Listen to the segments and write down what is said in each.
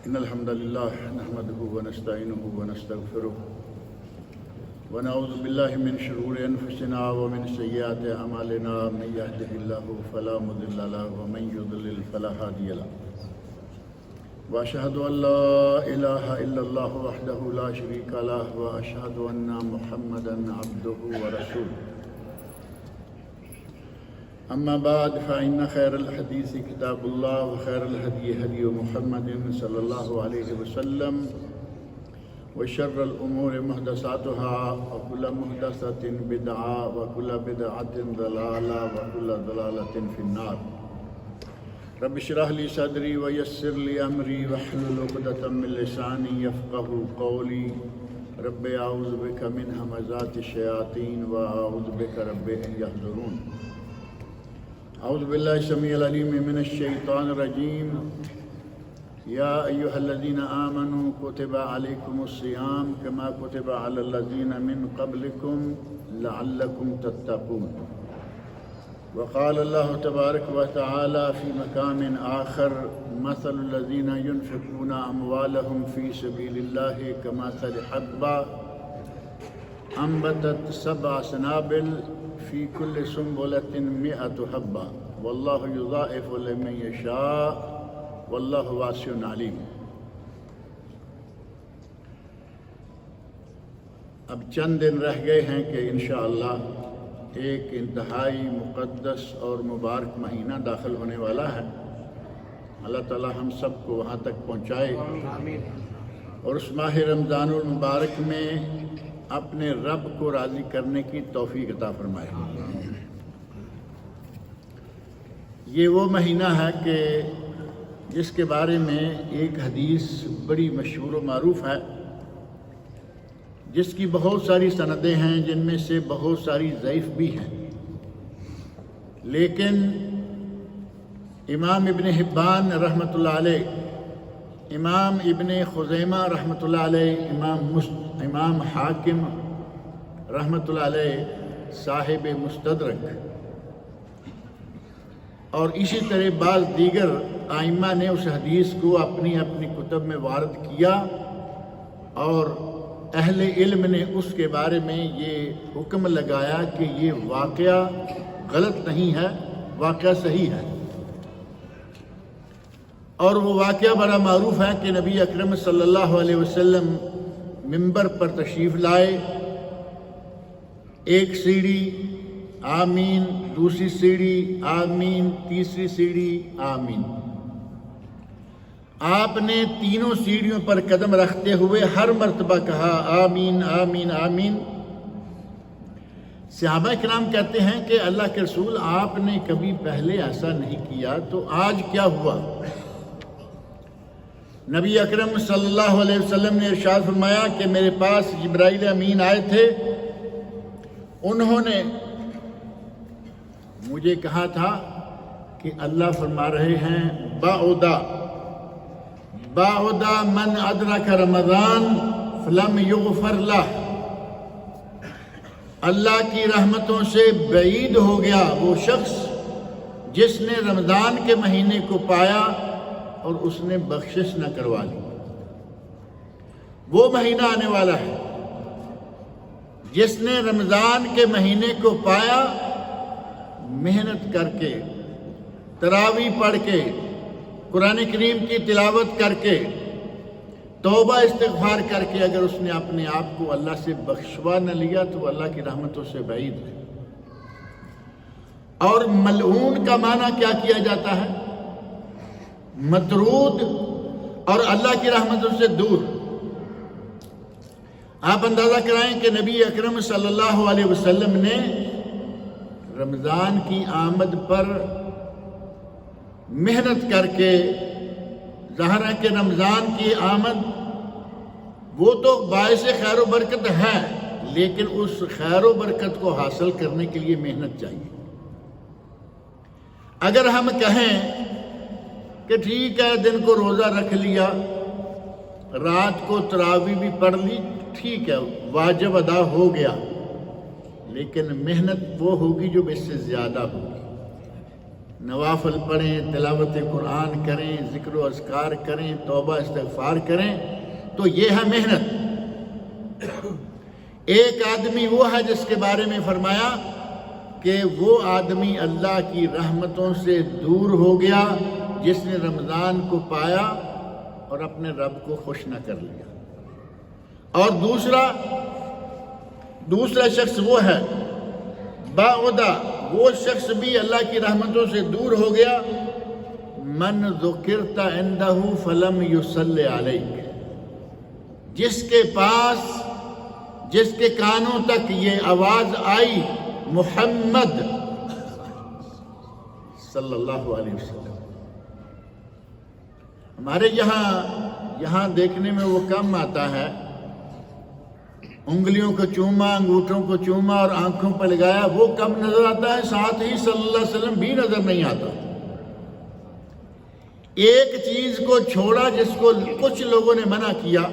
إن الحمد لله نحمده ونستعينه ونستغفره ونعوذ بالله من شرور أنفسنا ومن سيئات أعمالنا من يهده الله فلا مضل له ومن يضلل فلا هادي له وأشهد أن لا إله إلا الله وحده لا شريك له وأشهد أن محمدا عبده ورسوله أما بعد فإن خير الحديث كتاب الله وخير الهدي هدي محمد صلى الله عليه وسلم وشر الأمور محدثاتها وكل محدثة بدعة وكل بدعة ضلالة وكل ضلالة في النار رب اشرح لي صدري ويسر لي أمري واحلل عقدة من لساني يفقهوا قولي رب أعوذ بك من همزات الشياطين وأعوذ بك رب أن يحضرون أعوذ بالله السميع العليم من الشيطان الرجيم يا أيها الذين آمنوا كتب عليكم الصيام كما كتب على الذين من قبلكم لعلكم تتقون وقال الله تبارك وتعالى في مقام آخر مثل الذين ينفقون أموالهم في سبيل الله كمثل حبة أنبتت 7 سنابل في كل سنبلة 100 حبة والله يضاعف لمن يشاء واللہ واسع علیم۔ اب چند دن رہ گئے ہیں کہ انشاءاللہ ایک انتہائی مقدس اور مبارک مہینہ داخل ہونے والا ہے۔ اللہ تعالی ہم سب کو وہاں تک پہنچائے اور اس ماہ رمضان المبارک میں اپنے رب کو راضی کرنے کی توفیق عطا فرمائے۔ یہ وہ مہینہ ہے کہ جس کے بارے میں ایک حدیث بڑی مشہور و معروف ہے، جس کی بہت ساری سندیں ہیں، جن میں سے بہت ساری ضعیف بھی ہیں، لیکن امام ابن حبان رحمۃ اللہ علیہ، امام ابن خزیمہ رحمۃ اللہ علیہ، امام حاکم رحمۃ اللہ علیہ صاحب مستدرک اور اسی طرح بعض دیگر ائمہ نے اس حدیث کو اپنی کتب میں وارد کیا، اور اہل علم نے اس کے بارے میں یہ حکم لگایا کہ یہ واقعہ غلط نہیں ہے، واقعہ صحیح ہے۔ اور وہ واقعہ بڑا معروف ہے کہ نبی اکرم صلی اللہ علیہ وسلم منبر پر تشریف لائے، ایک سیڑھی آمین، دوسری سیڑھی آمین، تیسری سیڑھی آمین۔ آپ نے تینوں سیڑھیوں پر قدم رکھتے ہوئے ہر مرتبہ کہا آمین آمین آمین۔ صحابہ کرام کہتے ہیں کہ اللہ کے رسول آپ نے کبھی پہلے ایسا نہیں کیا، تو آج کیا ہوا؟ نبی اکرم صلی اللہ علیہ وسلم نے ارشاد فرمایا کہ میرے پاس جبرائیل امین آئے تھے، انہوں نے مجھے کہا تھا کہ اللہ فرما رہے ہیں بعدا من ادرک رمضان فلم یغفر لہ، اللہ کی رحمتوں سے بعید ہو گیا وہ شخص جس نے رمضان کے مہینے کو پایا اور اس نے بخشش نہ کروا لی۔ وہ مہینہ آنے والا ہے جس نے رمضان کے مہینے کو پایا، محنت کر کے، تراویح پڑھ کے، قرآن کریم کی تلاوت کر کے، توبہ استغفار کر کے، اگر اس نے اپنے آپ کو اللہ سے بخشوا نہ لیا تو اللہ کی رحمتوں سے بعید ہے۔ اور ملعون کا معنی کیا کیا جاتا ہے؟ مطرود اور اللہ کی رحمتوں سے دور۔ آپ اندازہ کرائیں کہ نبی اکرم صلی اللہ علیہ وسلم نے رمضان کی آمد پر محنت کر کے، ظاہر ہے کہ رمضان کی آمد وہ تو باعث خیر و برکت ہے، لیکن اس خیر و برکت کو حاصل کرنے کے لیے محنت چاہیے۔ اگر ہم کہیں کہ ٹھیک ہے دن کو روزہ رکھ لیا، رات کو تراویح بھی پڑھ لی، ٹھیک ہے واجب ادا ہو گیا، لیکن محنت وہ ہوگی جو اس سے زیادہ ہوگی۔ نوافل پڑھیں، تلاوت قرآن کریں، ذکر و اذکار کریں، توبہ استغفار کریں، تو یہ ہے محنت۔ ایک آدمی وہ ہے جس کے بارے میں فرمایا کہ وہ آدمی اللہ کی رحمتوں سے دور ہو گیا جس نے رمضان کو پایا اور اپنے رب کو خوش نہ کر لیا۔ اور دوسرا شخص وہ ہے بعودہ، وہ شخص بھی اللہ کی رحمتوں سے دور ہو گیا، من ذکرت عندہ فلم یصلی علیک، جس کے کانوں تک یہ آواز آئی محمد صلی اللہ علیہ وسلم۔ ہمارے یہاں دیکھنے میں وہ کم آتا ہے، انگلیوں کو چوما، انگوٹھوں کو چوما اور آنکھوں پہ لگایا، وہ کم نظر آتا ہے، ساتھ ہی صلی اللہ علیہ وسلم بھی نظر نہیں آتا۔ ایک چیز کو چھوڑا جس کو کچھ لوگوں نے منع کیا،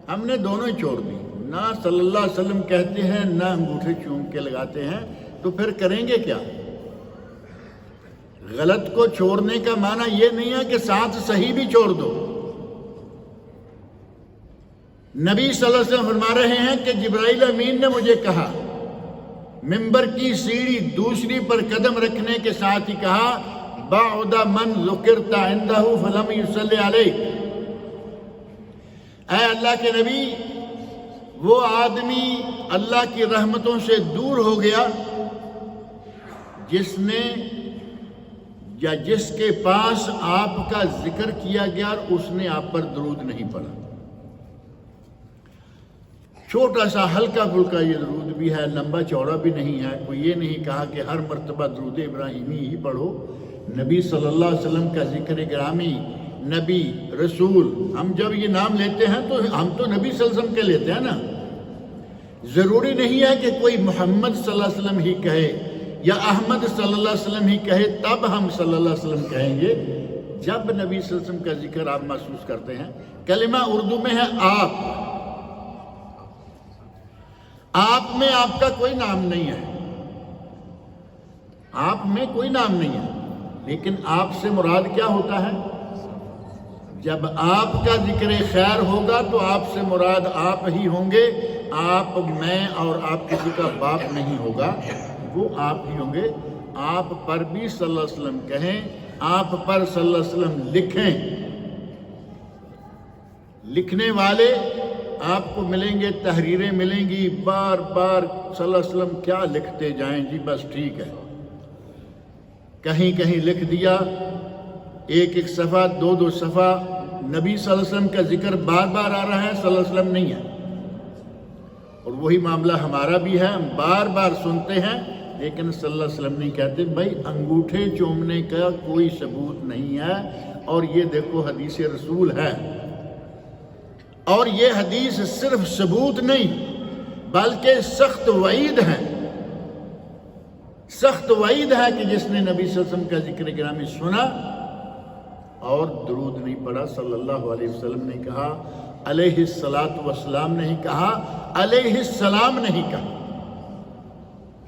ہم نے دونوں ہی چھوڑ دی، نہ صلی اللہ علیہ وسلم کہتے ہیں نہ انگوٹھے چوم کے لگاتے ہیں، تو پھر کریں گے کیا؟ غلط کو چھوڑنے کا معنی یہ نہیں ہے کہ ساتھ صحیح بھی چھوڑ دو۔ نبی صلی اللہ علیہ وسلم فرما رہے ہیں کہ جبرائیل امین نے مجھے کہا، منبر کی سیڑھی دوسری پر قدم رکھنے کے ساتھ ہی کہا، بعد من ذکرت عندہ فلم یصلی علیک، اے اللہ کے نبی، وہ آدمی اللہ کی رحمتوں سے دور ہو گیا جس کے پاس آپ کا ذکر کیا گیا اور اس نے آپ پر درود نہیں پڑھا۔ چھوٹا سا ہلکا پھلکا یہ درود بھی ہے، لمبا چوڑا بھی نہیں ہے، کوئی یہ نہیں کہا کہ ہر مرتبہ درود ابراہیمی ہی پڑھو۔ نبی صلی اللہ علیہ وسلم کا ذکر گرامی، نبی، رسول، ہم جب یہ نام لیتے ہیں تو ہم تو نبی صلی اللہ علیہ وسلم کے لیتے ہیں نا۔ ضروری نہیں ہے کہ کوئی محمد صلی اللہ علیہ وسلم ہی کہے یا احمد صلی اللہ علیہ وسلم ہی کہے تب ہم صلی اللہ علیہ وسلم کہیں گے۔ جب نبی صلی اللہ علیہ وسلم کا ذکر آپ محسوس کرتے ہیں، کلمہ اردو میں ہے آپ میں آپ کا کوئی نام نہیں ہے، آپ میں کوئی نام نہیں ہے، لیکن آپ سے مراد کیا ہوتا ہے؟ جب آپ کا ذکر خیر ہوگا تو آپ سے مراد آپ ہی ہوں گے، آپ، میں اور آپ کسی کا باپ نہیں ہوگا، وہ آپ ہی ہوں گے۔ آپ پر بھی صلی اللہ علیہ وسلم کہیں، آپ پر صلی اللہ علیہ وسلم لکھیں، لکھنے والے آپ کو ملیں گے، تحریریں ملیں گی، بار بار صلی اللہ علیہ وسلم کیا لکھتے جائیں، جی بس ٹھیک ہے، کہیں کہیں لکھ دیا، ایک صفحہ، دو صفحہ، نبی صلی اللہ علیہ وسلم کا ذکر بار بار آ رہا ہے، صلی اللہ علیہ وسلم نہیں ہے۔ اور وہی معاملہ ہمارا بھی ہے، ہم بار بار سنتے ہیں لیکن صلی اللہ علیہ وسلم نہیں کہتے۔ بھائی انگوٹھے چومنے کا کوئی ثبوت نہیں ہے، اور یہ دیکھو حدیث رسول ہے، اور یہ حدیث صرف ثبوت نہیں بلکہ سخت وعید ہے، سخت وعید ہے کہ جس نے نبی صلی اللہ علیہ وسلم کا ذکر گرامی سنا اور درود نہیں پڑھا۔ صلی اللہ علیہ وسلم نے کہا، علیہ الصلاۃ والسلام نہیں کہا، علیہ السلام نہیں کہا،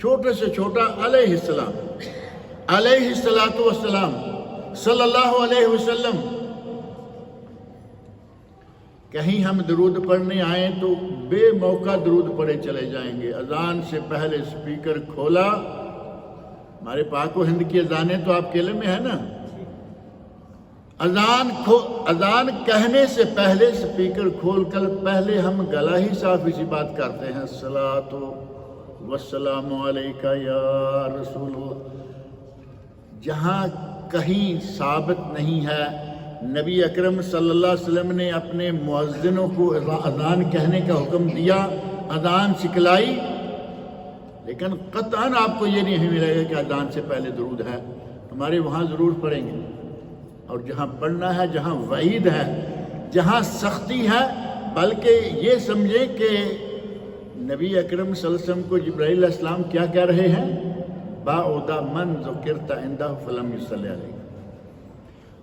چھوٹے سے چھوٹا علیہ السلام، علیہ الصلاۃ والسلام، صلی اللہ علیہ وسلم۔ کہیں ہم درود پڑھنے آئیں تو بے موقع درود پڑھے چلے جائیں گے۔ اذان سے پہلے سپیکر کھولا، ہمارے پاک و ہند کی اذانیں تو آپ کے علم میں ہے نا، اذان کہنے سے پہلے سپیکر کھول کر پہلے ہم گلا ہی صاف اسی بات کرتے ہیں، الصلاۃ والسلام علیک یا رسول اللہ۔ جہاں کہیں ثابت نہیں ہے، نبی اکرم صلی اللہ علیہ وسلم نے اپنے مؤذنوں کو اذان کہنے کا حکم دیا، اذان سکھلائی، لیکن قطعاً آپ کو یہ نہیں ملے گا کہ اذان سے پہلے درود ہے۔ ہمارے وہاں ضرور پڑھیں گے، اور جہاں پڑھنا ہے، جہاں وعید ہے، جہاں سختی ہے، بلکہ یہ سمجھیں کہ نبی اکرم صلی اللہ علیہ وسلم کو جبرائیل علیہ السلام کیا کہہ رہے ہیں؟ بعد من ذکرت عندہ فلم یصلی علیہ،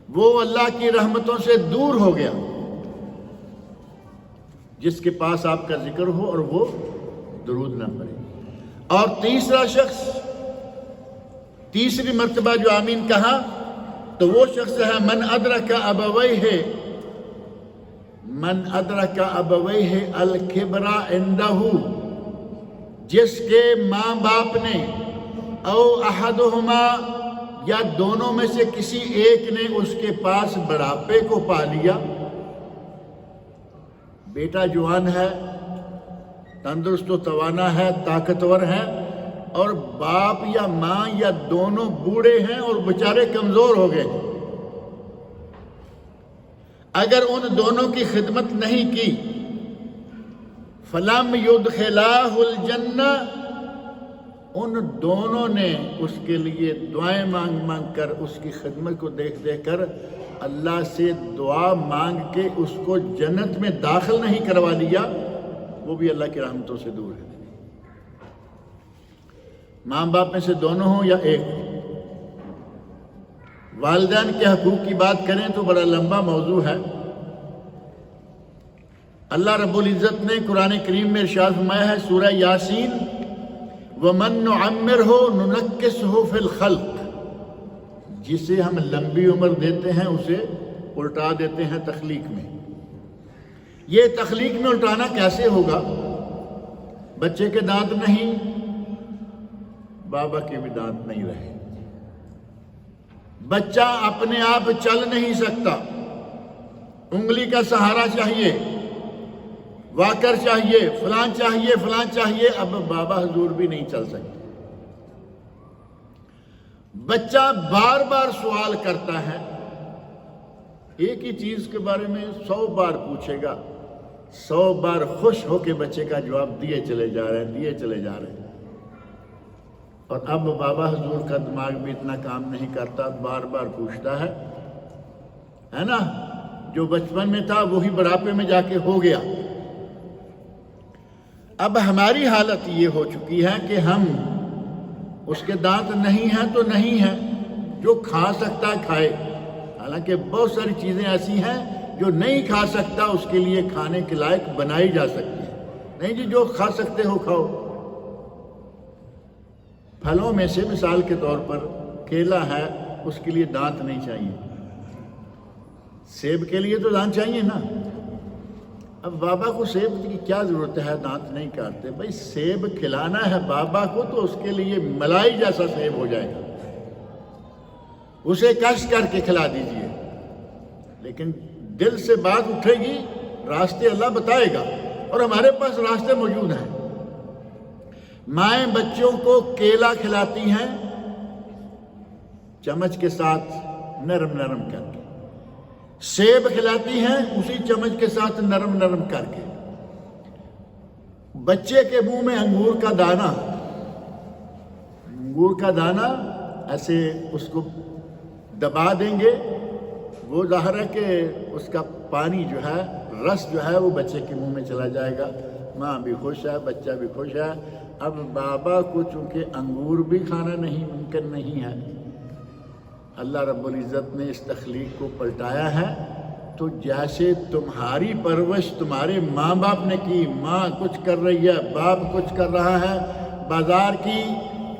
وہ اللہ کی رحمتوں سے دور ہو گیا جس کے پاس آپ کا ذکر ہو اور وہ درود نہ پڑھے۔ اور تیسرا شخص تیسری مرتبہ جو آمین کہا تو وہ شخص ہے من ادرک ابویہ الکبر عندہ، جس کے ماں باپ نے او احدہما یا دونوں میں سے کسی ایک نے اس کے پاس بڑھاپے کو پا لیا، بیٹا جوان ہے، تندرست و توانا ہے، طاقتور ہے، اور باپ یا ماں یا دونوں بوڑھے ہیں اور بیچارے کمزور ہو گئے، اگر ان دونوں کی خدمت نہیں کی فلم یدخلاہ الجنہ، ان دونوں نے اس کے لیے دعائیں مانگ مانگ کر، اس کی خدمت کو دیکھ دیکھ کر اللہ سے دعا مانگ کے اس کو جنت میں داخل نہیں کروا لیا، وہ بھی اللہ کی رحمتوں سے دور ہے۔ ماں باپ میں سے دونوں ہوں یا ایک۔ والدین کے حقوق کی بات کریں تو بڑا لمبا موضوع ہے۔ اللہ رب العزت نے قرآن کریم میں ارشاد فرمایا ہے سورہ یاسین، وَمَن نُعَمِّرْهُ نُنَكِّسْهُ فِي الْخَلْقِ، جسے ہم لمبی عمر دیتے ہیں اسے الٹا دیتے ہیں تخلیق میں۔ یہ تخلیق میں الٹانا کیسے ہوگا؟ بچے کے دانت نہیں، بابا کے بھی دانت نہیں رہے، بچہ اپنے آپ چل نہیں سکتا، انگلی کا سہارا چاہیے، واکر چاہیے، فلان چاہیے، فلان چاہیے، اب بابا حضور بھی نہیں چل سکتے۔ بچہ بار بار سوال کرتا ہے، ایک ہی چیز کے بارے میں 100 بار پوچھے گا، 100 بار خوش ہو کے بچے کا جواب دیے چلے جا رہے ہیں، دیے چلے جا رہے ہیں۔ اور اب بابا حضور کا دماغ بھی اتنا کام نہیں کرتا، بار بار پوچھتا ہے نا، جو بچپن میں تھا وہی بڑھاپے میں جا کے ہو گیا۔ اب ہماری حالت یہ ہو چکی ہے کہ ہم، اس کے دانت نہیں ہیں تو نہیں ہیں، جو کھا سکتا ہے کھائے، حالانکہ بہت ساری چیزیں ایسی ہیں جو نہیں کھا سکتا اس کے لیے کھانے کے لائق بنائی جا سکتی ہے، نہیں جی جو کھا سکتے ہو کھاؤ۔ پھلوں میں سے مثال کے طور پر کیلا ہے، اس کے لیے دانت نہیں چاہیے، سیب کے لیے تو دانت چاہیے نا۔ اب بابا کو سیب کی کیا ضرورت ہے، دانت نہیں کاٹتے، بھائی سیب کھلانا ہے بابا کو تو اس کے لیے ملائی جیسا سیب ہو جائے گا، اسے کش کر کے کھلا دیجئے، لیکن دل سے بات اٹھے گی، راستے اللہ بتائے گا، اور ہمارے پاس راستے موجود ہیں۔ مائیں بچوں کو کیلا کھلاتی ہیں چمچ کے ساتھ نرم نرم کر کے، سیب کھلاتی ہیں اسی چمچ کے ساتھ نرم نرم کر کے۔ بچے کے منہ میں انگور کا دانہ ایسے اس کو دبا دیں گے، وہ ظاہر ہے کہ اس کا پانی جو ہے، رس جو ہے وہ بچے کے منہ میں چلا جائے گا، ماں بھی خوش ہے، بچہ بھی خوش ہے۔ اب بابا کو چونکہ انگور بھی کھانا نہیں ممکن نہیں ہے، اللہ رب العزت نے اس تخلیق کو پلٹایا ہے، تو جیسے تمہاری پرورش تمہارے ماں باپ نے کی، ماں کچھ کر رہی ہے، باپ کچھ کر رہا ہے، بازار کی،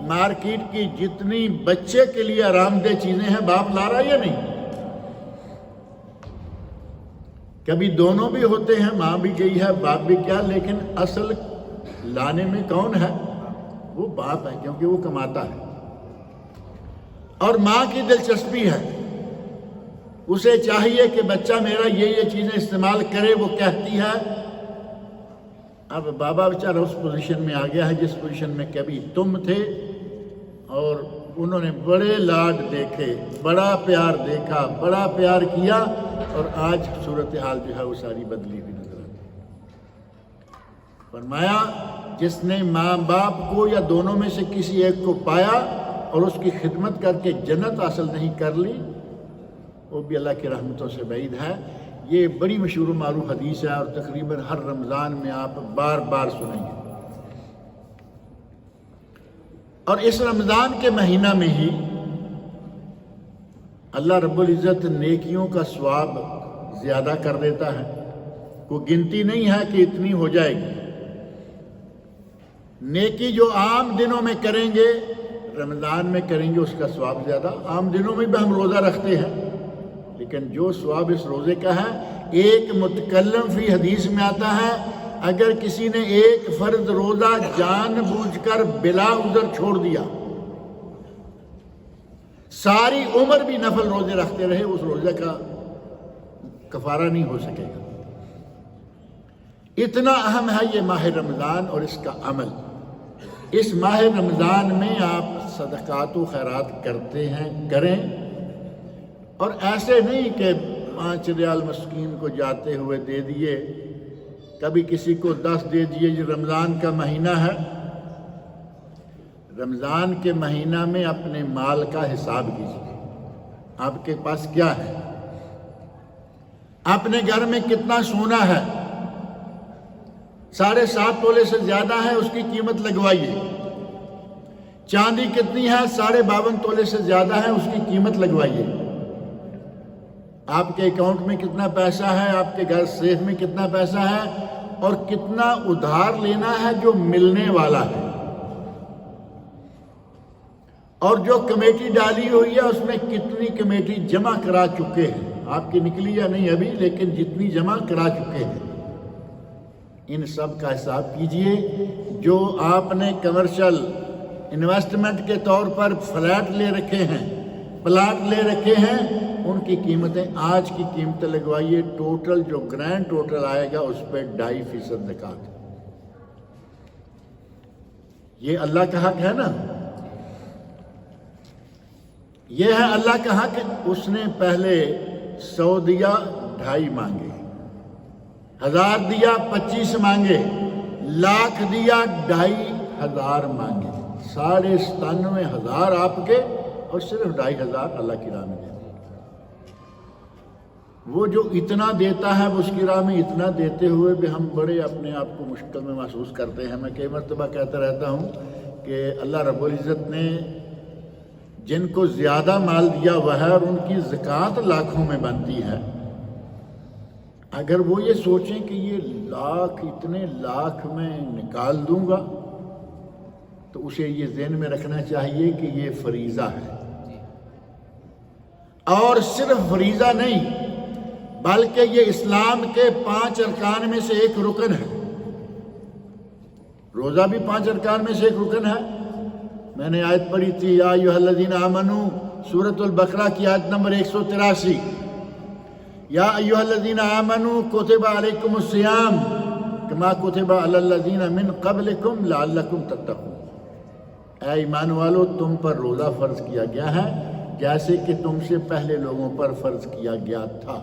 مارکیٹ کی جتنی بچے کے لیے آرام دہ چیزیں ہیں باپ لا رہا ہے یا نہیں؟ کبھی دونوں بھی ہوتے ہیں، ماں بھی گئی ہے، باپ بھی کیا، لیکن اصل لانے میں کون ہے؟ وہ باپ ہے، کیونکہ وہ کماتا ہے۔ اور ماں کی دلچسپی ہے، اسے چاہیے کہ بچہ میرا یہ چیزیں استعمال کرے، وہ کہتی ہے۔ اب بابا بیچارہ اس پوزیشن میں آ گیا ہے جس پوزیشن میں کبھی تم تھے، اور انہوں نے بڑے لاڈ دیکھے، بڑا پیار دیکھا، بڑا پیار کیا، اور آج صورتحال جو ہے وہ ساری بدلی ہوئی نظر آتی ہے۔ فرمایا جس نے ماں باپ کو یا دونوں میں سے کسی ایک کو پایا اور اس کی خدمت کر کے جنت حاصل نہیں کر لی، وہ بھی اللہ کی رحمتوں سے بعید ہے۔ یہ بڑی مشہور و معروف حدیث ہے، اور تقریباً ہر رمضان میں آپ بار بار سنیں گے۔ اور اس رمضان کے مہینہ میں ہی اللہ رب العزت نیکیوں کا ثواب زیادہ کر دیتا ہے، کوئی گنتی نہیں ہے کہ اتنی ہو جائے گی۔ نیکی جو عام دنوں میں کریں گے، رمضان میں کریں گے اس کا ثواب زیادہ. عام دنوں میں بھی ہم روزہ رکھتے ہیں، لیکن جو ثواب اس روزے کا ہے، ایک متکلم فی حدیث میں آتا ہے اگر کسی نے ایک فرض روزہ جان بوجھ کر بلا عذر چھوڑ دیا، ساری عمر بھی نفل روزے رکھتے رہے، اس روزے کا کفارہ نہیں ہو سکے گا. اتنا اہم ہے یہ ماہ رمضان اور اس کا عمل. اس ماہ رمضان میں آپ صدقات و خیرات کرتے ہیں، کریں، اور ایسے نہیں کہ 5 ریال مسکین کو جاتے ہوئے دے دیے، کبھی کسی کو 10 دے دیے. جو رمضان کا مہینہ ہے، رمضان کے مہینہ میں اپنے مال کا حساب کیجیے. آپ کے پاس کیا ہے؟ اپنے گھر میں کتنا سونا ہے؟ 7.5 تولے سے زیادہ ہے، اس کی قیمت لگوائیے. چاندی کتنی ہے؟ 52.5 تولے سے زیادہ ہے، اس کی قیمت لگوائیے. آپ کے اکاؤنٹ میں کتنا پیسہ ہے؟ آپ کے گھر سیف میں کتنا پیسہ ہے؟ اور کتنا ادھار لینا ہے جو ملنے والا ہے؟ اور جو کمیٹی ڈالی ہوئی ہے اس میں کتنی کمیٹی جمع کرا چکے ہیں؟ آپ کی نکلی یا نہیں ابھی، لیکن جتنی جمع کرا چکے ہیں ان سب کا حساب کیجئے. جو آپ نے کمرشل انویسٹمنٹ کے طور پر فلیٹ لے رکھے ہیں، پلاٹ لے رکھے ہیں، ان کی قیمتیں آج کی قیمتیں لگوائیے. ٹوٹل جو گرینڈ ٹوٹل آئے گا اس پہ 2.5% زکوٰۃ. یہ اللہ کا حق ہے نا. یہ ہے اللہ کا حق. اس نے پہلے 100 دیا، 2.5 مانگے. 1000 دیا، 25 مانگے. لاکھ دیا، 2.5 مانگے. 97,500 آپ کے، اور صرف 2.5 اللہ کی راہ میں دیتے. وہ جو اتنا دیتا ہے اس کی راہ میں اتنا دیتے ہوئے بھی ہم بڑے اپنے آپ کو مشکل میں محسوس کرتے ہیں. میں کئی مرتبہ کہتا رہتا ہوں کہ اللہ رب العزت نے جن کو زیادہ مال دیا ہوا ہے اور ان کی زکوٰۃ لاکھوں میں بنتی ہے، اگر وہ یہ سوچیں کہ یہ لاکھ، اتنے لاکھ میں نکال دوں گا، تو اسے یہ ذہن میں رکھنا چاہیے کہ یہ فریضہ ہے. اور صرف فریضہ نہیں بلکہ یہ اسلام کے 5 ارکان میں سے ایک رکن ہے. روزہ بھی 5 ارکان میں سے ایک رکن ہے. میں نے آیت پڑھی تھی، یا ایھا الذین آمنوا، سورۃ البقرہ کی آیت نمبر 183. یا ایھا الذین آمنوا کتب علیکم الصیام کما کتب علی الذین من قبلکم لعلکم تتقون. اے ایمان والو، تم پر روزہ فرض کیا گیا ہے جیسے کہ تم سے پہلے لوگوں پر فرض کیا گیا تھا.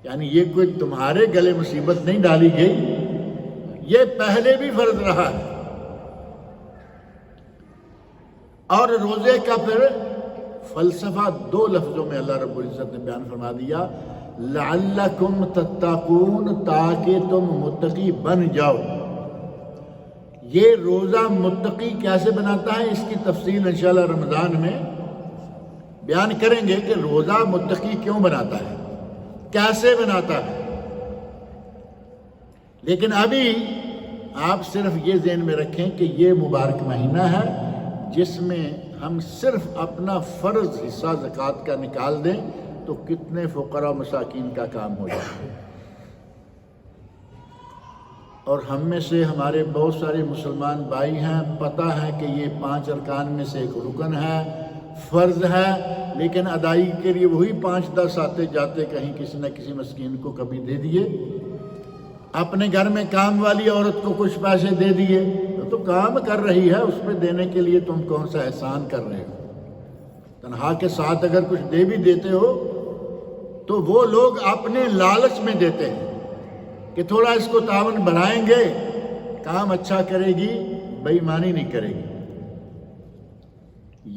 یعنی یہ کوئی تمہارے گلے مصیبت نہیں ڈالی گئی، یہ پہلے بھی فرض رہا ہے. اور روزے کا پھر فلسفہ 2 لفظوں میں اللہ رب العزت نے بیان فرما دیا، لعلکم تتقون، تاکہ تم متقی بن جاؤ. یہ روزہ متقی کیسے بناتا ہے، اس کی تفصیل انشاءاللہ رمضان میں بیان کریں گے کہ روزہ متقی کیوں بناتا ہے، کیسے بناتا ہے. لیکن ابھی آپ صرف یہ ذہن میں رکھیں کہ یہ مبارک مہینہ ہے جس میں ہم صرف اپنا فرض حصہ زکوٰۃ کا نکال دیں تو کتنے فقراء و مساکین کا کام ہو جائے. اور ہم میں سے ہمارے بہت سارے مسلمان بھائی ہیں، پتہ ہے کہ یہ 5 ارکان میں سے ایک رکن ہے، فرض ہے، لیکن ادائیگی کے لیے وہی 5-10 آتے جاتے کہیں کسی نہ کسی مسکین کو کبھی دے دیے. اپنے گھر میں کام والی عورت کو کچھ پیسے دے دیے، تو کام کر رہی ہے، اس پہ دینے کے لیے تم کون سا احسان کر رہے ہو. تنہا کے ساتھ اگر کچھ دے بھی دیتے ہو تو وہ لوگ اپنے لالچ میں دیتے ہیں کہ تھوڑا اس کو تعاون بڑھائیں گے، کام اچھا کرے گی، بے ایمانی نہیں کرے گی.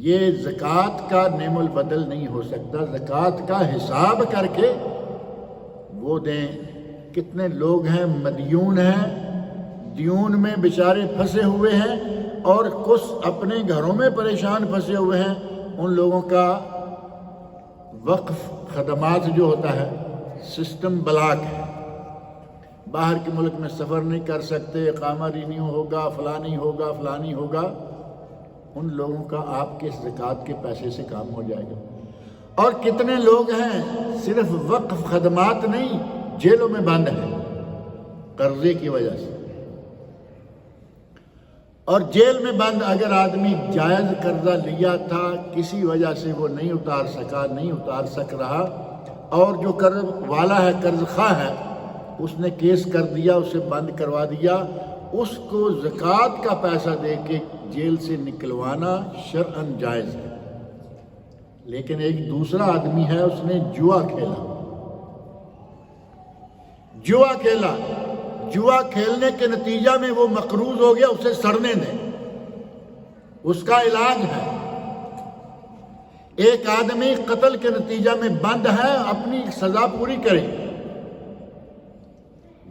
یہ زکوٰۃ کا نعم البدل نہیں ہو سکتا. زکوٰۃ کا حساب کر کے وہ دیں. کتنے لوگ ہیں مدیون ہیں، دیون میں بیچارے پھنسے ہوئے ہیں، اور کچھ اپنے گھروں میں پریشان پھنسے ہوئے ہیں. ان لوگوں کا وقف خدمات جو ہوتا ہے سسٹم بلاک ہے، باہر کے ملک میں سفر نہیں کر سکتے، اقامہ رینیو ہوگا، فلاں نہیں ہوگا، فلاں نہیں ہوگا. ان لوگوں کا آپ کے زکوٰۃ کے پیسے سے کام ہو جائے گا۔ اور کتنے لوگ ہیں صرف وقف خدمات نہیں، جیلوں میں بند ہیں قرضے کی وجہ سے۔ اور جیل میں بند اگر آدمی جائز قرضہ لیا تھا، کسی وجہ سے وہ نہیں اتار سکا، نہیں اتار سک رہا، اور جو قرض والا ہے، قرض خواہ ہے، اس نے کیس کر دیا، اسے بند کروا دیا، اس کو زکوٰۃ کا پیسہ دے کے جیل سے نکلوانا شرعاً جائز ہے۔ لیکن ایک دوسرا آدمی ہے، اس نے جوا کھیلا، جوا کھیلنے کے نتیجہ میں وہ مقروض ہو گیا، اسے سڑنے دیں، اس کا علاج ہے۔ ایک آدمی قتل کے نتیجہ میں بند ہے، اپنی سزا پوری کرے،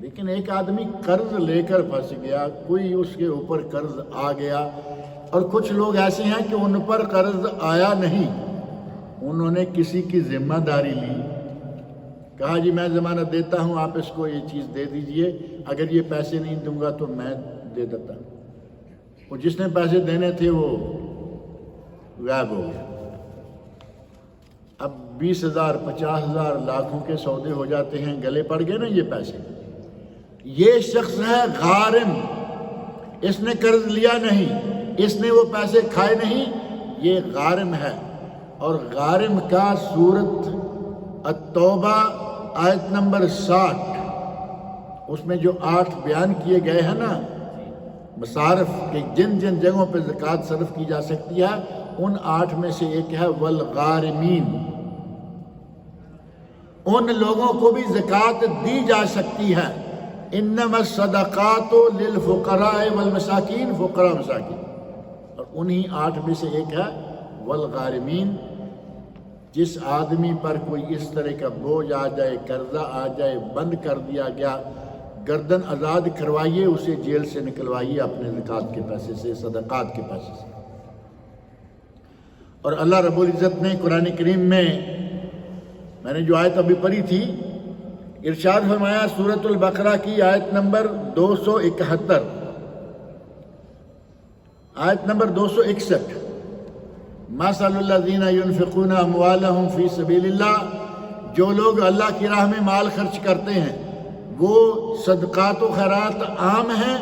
لیکن ایک آدمی قرض لے کر پھنس گیا، کوئی اس کے اوپر قرض آ گیا، اور کچھ لوگ ایسے ہیں کہ ان پر قرض آیا نہیں، انہوں نے کسی کی ذمہ داری لی، کہا جی میں ضمانت دیتا ہوں، آپ اس کو یہ چیز دے دیجئے، اگر یہ پیسے نہیں دوں گا تو میں دے دیتا ہوں۔ وہ جس نے پیسے دینے تھے وہ غائب ہو گیا۔ اب 20,000 50,000 لاکھوں کے سودے ہو جاتے ہیں، گلے پڑ گئے نا یہ پیسے۔ یہ شخص ہے غارم، اس نے قرض لیا نہیں، اس نے وہ پیسے کھائے نہیں، یہ غارم ہے۔ اور غارم کا سورت التوبہ آیت نمبر 60، اس میں جو 8 بیان کیے گئے ہیں نا مصارف کہ جن جن جگہوں پہ زکوٰۃ صرف کی جا سکتی ہے، ان 8 میں سے ایک ہے والغارمین، ان لوگوں کو بھی زکوٰۃ دی جا سکتی ہے۔ انما الصدقات للفقراء والمساکین، فقراء مساکین، اور انہی 8 میں سے ایک ہے والغارمین۔ جس آدمی پر کوئی اس طرح کا بوجھ آ جائے، قرضہ آ جائے، بند کر دیا گیا، گردن آزاد کروائیے، اسے جیل سے نکلوائیے اپنے زکوٰۃ کے پیسے سے، صدقات کے پیسے سے۔ اور اللہ رب العزت نے قرآن کریم میں نے جو آیت ابھی پڑھی تھی، ارشاد فرمایا سورۃ البقرہ کی آیت نمبر 271، آیت نمبر 261، مثل الذین ينفقون اموالهم فی سبیل اللہ، جو لوگ اللہ کی راہ میں مال خرچ کرتے ہیں، وہ صدقات و خیرات عام ہیں